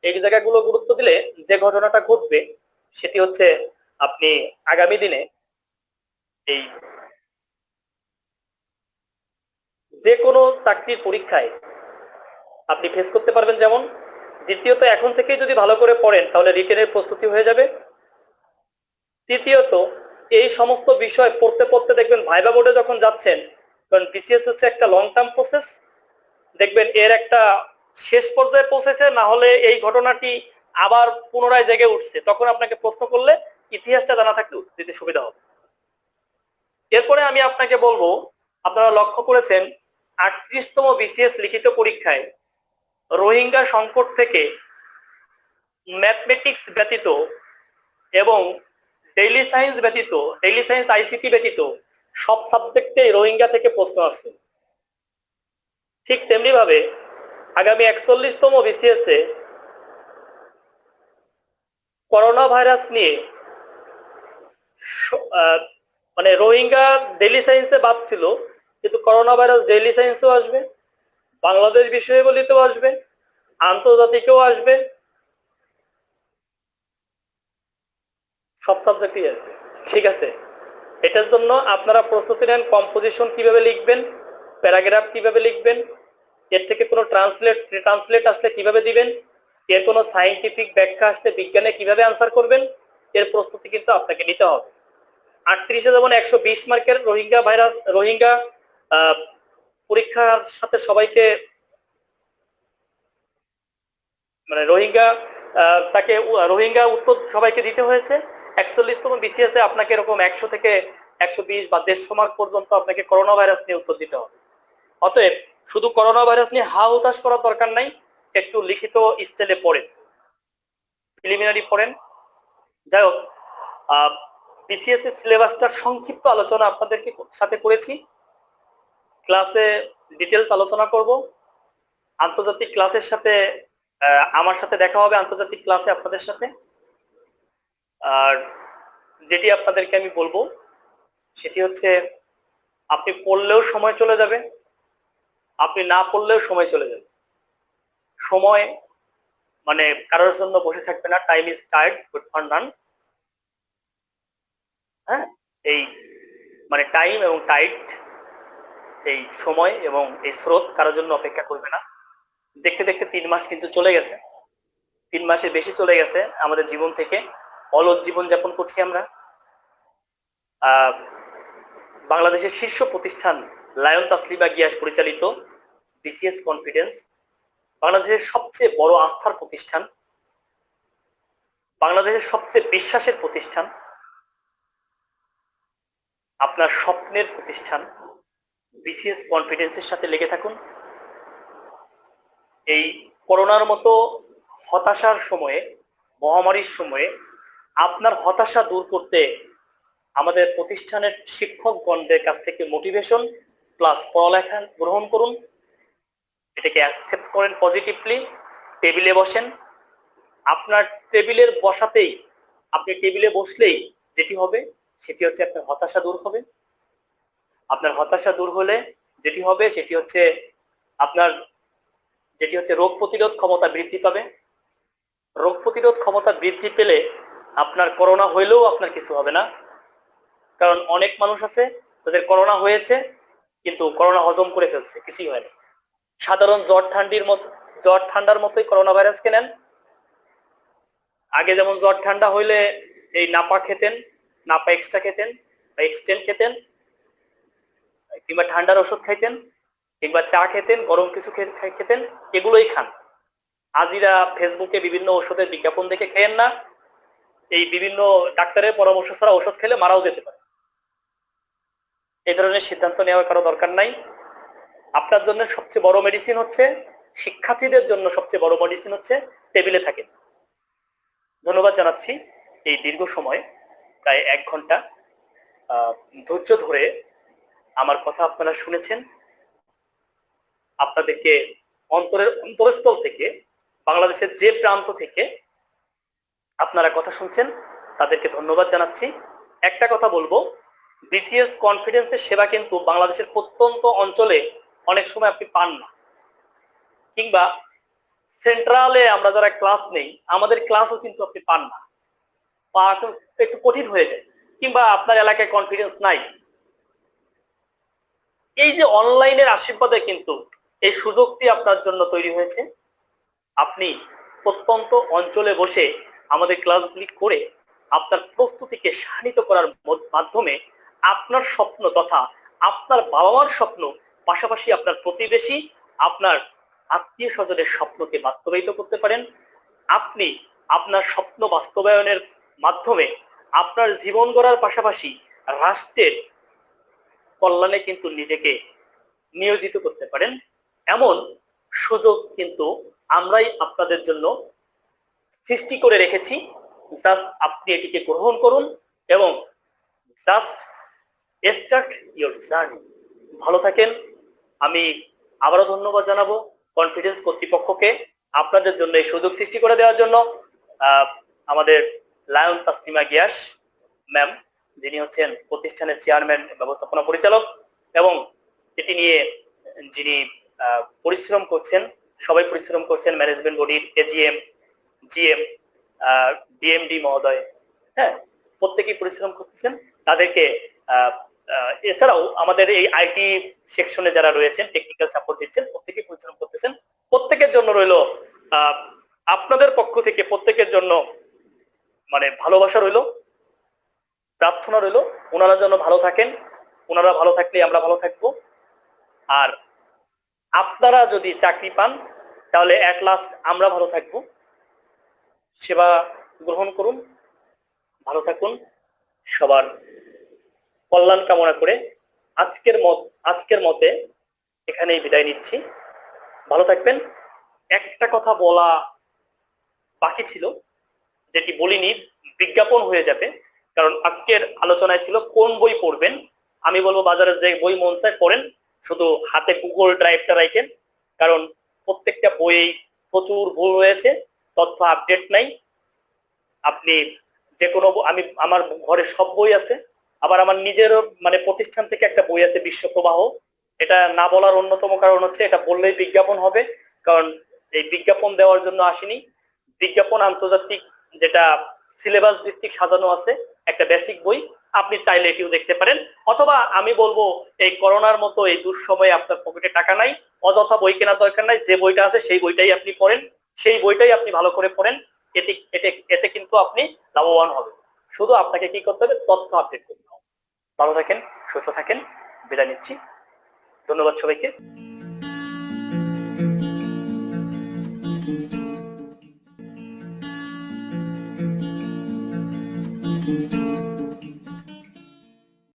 এই জায়গাগুলো গুরুত্ব দিলে যে ঘটনাটা ঘটবে সেটি হচ্ছে, আপনি আগামী দিনে এই যে কোনো চাকরির পরীক্ষায় আপনি ফেস করতে পারবেন। যেমন দ্বিতীয়ত, এখন থেকেই যদি ভালো করে পড়েন তাহলে রিটেনের প্রস্তুতি হয়ে যাবে। তৃতীয়ত, এই সমস্ত বিষয় পড়তে পড়তে দেখবেন ভাইবা বোর্ডে যখন যাচ্ছেন, কারণ বিসিএস হচ্ছে একটা লং টার্ম প্রসেস, দেখবেন এর একটা শেষ পর্যায়ে পৌঁছেছে, না হলে এই ঘটনাটি আবার পুনরায় জেগে উঠছে, তখন আপনাকে প্রশ্ন করলে ইতিহাসটা জানা থাকলে উত্তর দিতে সুবিধা হবে। এরপরে আমি আপনাকে বলবো, আপনারা লক্ষ্য করেছেন 38তম বিসিএস লিখিত পরীক্ষায় রোহিঙ্গা সংকট থেকে ম্যাথমেটিক্স ব্যতীত এবং ডেইলি সায়েন্স ব্যতীত, ডেইলি সায়েন্স আইসিটি ব্যতীত সব সাবজেক্টে রোহিঙ্গা থেকে প্রশ্ন আসছে। ঠিক তেমনি ভাবে আগামী 41তম বিসিএস এ করোনা ভাইরাস নিয়ে মানে রোহিঙ্গা ডেইলি সায়েন্সে বাদ ছিল, কিন্তু করোনা ভাইরাস ডেইলি সায়েন্সেও আসবে, বাংলাদেশ বিষয়াবলিতেও আসবে, আন্তর্জাতিকেও আসবে, সব সাবজেক্টই আসবে। ঠিক আছে, এটার জন্য আপনারা প্রস্তুতি নেন, কম্পোজিশন কিভাবে লিখবেন, প্যারাগ্রাফ কিভাবে লিখবেন, এর থেকে কোনো ট্রান্সলেট আসলে কিভাবে দিবেন, এর কোনো সায়েন্টিফিক ব্যাখ্যা আসলে বিজ্ঞানে কিভাবে আনসার করবেন, এর প্রস্তুতি কিন্তু আপনাকে নিতে হবে। 38-এ যেমন 120 মার্কের রোহিঙ্গা পরীক্ষার সাথে সবাইকে, মানে তাকে রোহিঙ্গা উত্তর সবাইকে দিতে হয়েছে, 41তম বিসিএস এ আপনাকে এরকম 100 থেকে 120 বা 150 মার্ক পর্যন্ত আপনাকে করোনা ভাইরাস নিয়ে উত্তর দিতে হবে। অতএব শুধু করোনা ভাইরাস নিয়ে হা হুতাশ করার দরকার নাই, একটু লিখিত স্টাইলে পড়েন, প্রিলিমিনারি পড়েন। যাই হোক, বিসিএস এর সিলেবাসটার সংক্ষিপ্ত আলোচনা আপনাদেরকে সাথে করেছি, ক্লাসে ডিটেলস আলোচনা করব। আন্তর্জাতিক ক্লাসের সাথে আমার সাথে দেখা হবে, আন্তর্জাতিক ক্লাসে আপনাদের সাথে। আর যেটি আপনাদেরকে আমি বলবো সেটি হচ্ছে, আপনি পড়লেও সময় চলে যাবে, আপনি না পড়লেও সময় চলে যাবে। সময় মানে কারোর জন্য বসে থাকবে না, time is tide but for none. হ্যাঁ, এই মানে টাইম এবং টাইড, এই সময় এবং এই স্রোত কারোর জন্য অপেক্ষা করবে না। দেখতে দেখতে 3 মাস কিন্তু চলে গেছে, 3 মাসের বেশি চলে গেছে আমাদের জীবন থেকে, অলস জীবন যাপন করছি আমরা। বাংলাদেশের শীর্ষ প্রতিষ্ঠান লায়ন তাসলিমা গিয়াস পরিচালিত বিসিএস কনফিডেন্স বাংলাদেশের সবচেয়ে বড় আস্থার প্রতিষ্ঠান, বাংলাদেশের সবচেয়ে বিশ্বাসের প্রতিষ্ঠান, আপনার স্বপ্নের প্রতিষ্ঠান। বিসিএস কনফিডেন্সের সাথে লেগে থাকুন। এই করোনার মতো হতাশার সময়ে, মহামারীর সময়ে আপনার হতাশা দূর করতে আমাদের প্রতিষ্ঠানের শিক্ষকগণদের কাছ থেকে মোটিভেশন প্লাস পড়ালেখা গ্রহণ করুন, এটাকে অ্যাকসেপ্ট করেন পজিটিভলি। টেবিলে বসেন, আপনার টেবিলের বসাতেই, আপনি টেবিলে বসলেই যেটি হবে সেটি হচ্ছে আপনার হতাশা দূর হবে। আপনার হতাশা দূর হলে যেটি হবে সেটি হচ্ছে আপনার রোগ প্রতিরোধ ক্ষমতা বৃদ্ধি পাবে। রোগ প্রতিরোধ ক্ষমতা বৃদ্ধি পেলে আপনার করোনা হইলেও আপনার কিছু হবে না, কারণ অনেক মানুষ আছে তাদের করোনা হয়েছে কিন্তু করোনা হজম করে ফেলছে, কিছুই হয়নি। সাধারণ জ্বর ঠান্ডার মতোই করোনা ভাইরাসকে নেন। আগে যেমন জ্বর ঠান্ডা হইলে এই নাপা খেতেন, নাপা এক্সট্রা খেতেন বা এক্সটেন্ড খেতেন, কিংবা ঠান্ডার ওষুধ খাইতেন, কিংবা চা খেতেন, গরম কিছু খেতেন, এগুলোই খান। আজিরা ফেসবুকে বিভিন্ন ওষুধের বিজ্ঞাপন দেখে খেয়েন না। এই বিভিন্ন ডাক্তারের পরামর্শ ছাড়া ওষুধ খেলে মারাও যেতে পারে। এই ধরনের সিদ্ধান্ত নেওয়ার কারো দরকার নাই। আপনার জন্য সবচেয়ে বড় মেডিসিন হচ্ছে, শিক্ষার্থীদের জন্য সবচেয়ে বড় মেডিসিন হচ্ছে টেবিলে থাকেন। ধন্যবাদ জানাচ্ছি এই দীর্ঘ সময়, প্রায় 1 ঘন্টা ধৈর্য ধরে আমার কথা আপনারা শুনেছেন। আপনাদেরকে অন্তরস্থল থেকে, বাংলাদেশের যে প্রান্ত থেকে আপনারা কথা শুনছেন তাদেরকে ধন্যবাদ জানাচ্ছি। একটা কথা বলবো, বিসিএস কনফিডেন্সের সেবা কিন্তু বাংলাদেশের প্রত্যন্ত অঞ্চলে অনেক সময় আপনি পান না, কিংবা সেন্ট্রালে আমরা যারা ক্লাস নেই আমাদের ক্লাসও কিন্তু আপনি পান না, পাওয়া একটু কঠিন হয়ে যায়, কিংবা আপনার এলাকায় কনফিডেন্স নাই। এই যে অনলাইনের আশীর্বাদে কিন্তু এই সুযোগটি আপনার জন্য তৈরি হয়েছে। আপনি প্রত্যন্ত অঞ্চলে বসে আমাদের ক্লাসগুলি করে আপনার প্রস্তুতিকে শানিত করার মাধ্যমে আপনার স্বপ্ন তথা আপনার বাবা মার স্বপ্ন, পাশাপাশি আপনার প্রতিবেশী, আপনার আত্মীয় স্বজনের স্বপ্নকে বাস্তবায়িত করতে পারেন। আপনি আপনার স্বপ্ন বাস্তবায়নের মাধ্যমে আপনার জীবন গড়ার পাশাপাশি রাষ্ট্রের কল্যাণে কিন্তু নিজেকে নিয়োজিত করতে পারেন। এমন সুযোগ কিন্তু আমরাই আপনাদের জন্য সৃষ্টি করে রেখেছি। জাস্ট আপনি এটিকে গ্রহণ করুন এবং জাস্ট স্টার্ট ইউর জার্নি। ভালো থাকেন। আমি আবারও ধন্যবাদ জানাবো কনফিডেন্স কর্তৃপক্ষকে আপনাদের জন্য এই সুযোগ সৃষ্টি করে দেওয়ার জন্য। আমাদের লায়ন তাসলিমা গিয়াস ম্যাম, যিনি হচ্ছেন প্রতিষ্ঠানের চেয়ারম্যান, ব্যবস্থাপনা পরিচালক, এবং এটি নিয়ে যিনি পরিশ্রম করছেন, সবাই পরিশ্রম করছেন, ম্যানেজমেন্ট বডির এজিএম, জিএম, ডিএমডি মহোদয়, হ্যাঁ, প্রত্যেকেই পরিশ্রম করতেছেন। তাদেরকে এছাড়াও আমাদের এই আইটি সেকশনে যারা রয়েছেন, টেকনিক্যাল সাপোর্ট দিচ্ছেন, প্রত্যেকেই পরিশ্রম করতেছেন। প্রত্যেকের জন্য রইল আপনাদের পক্ষ থেকে প্রত্যেকের জন্য মানে ভালোবাসা রইল, প্রার্থনা রইল, ওনারা যেন ভালো থাকেন। ওনারা ভালো থাকলে আমরা ভালো থাকবো। আর আপনারা যদি চাকরি পান তাহলে এট লাস্ট আমরা ভালো থাকবো। সেবা গ্রহণ করুন, ভালো থাকুন। সবার কল্যাণ কামনা করে আজকের মতে এখানেই বিদায় নিচ্ছি। ভালো থাকবেন। একটা কথা বলা বাকি ছিল, যেটি বলিনি, বিজ্ঞাপন হয়ে যাবে, কারণ আজকের আলোচনায় ছিল কোন বই পড়বেন। আমি বলবো বাজারে যে বই মন চায় পড়েন, শুধু হাতে গুগল ড্রাইভটা রাখেন, কারণ প্রত্যেকটা বইয়ে প্রচুর ভুল রয়েছে, তথ্য আপডেট নাই। আপনি যে কোনো, আমার ঘরে সব বই আছে, আবার আমার নিজেরও মানে প্রতিষ্ঠান থেকে একটা বই আছে, বিশ্ব প্রবাহ। এটা না বলার অন্যতম কারণ হচ্ছে এটা বললেই বিজ্ঞাপন হবে, কারণ এই বিজ্ঞাপন দেওয়ার জন্য আসিনি। বিজ্ঞাপন আন্তর্জাতিক যেটা সিলেবাস ভিত্তিক সাজানো আছে একটা বেসিক বই, আপনি চাইলে এটিও দেখতে পারেন। অথবা আমি বলবো এই করোনার মতো এই দুঃসময়ে আপনার পকেটে টাকা নাই, অযথা বই কেনার দরকার নাই, যে বইটা আছে সেই বইটাই আপনি পড়েন, সেই বইটাই আপনি ভালো করে পড়েন। এতে কিন্তু আপনি লাভবান হবেন। শুধু আপনাকে কি করতে হবে, তথ্য আপডেট করতে হবে। ভালো থাকেন, সুস্থ থাকেন, বিদায় নিচ্ছি। ধন্যবাদ সবাইকে।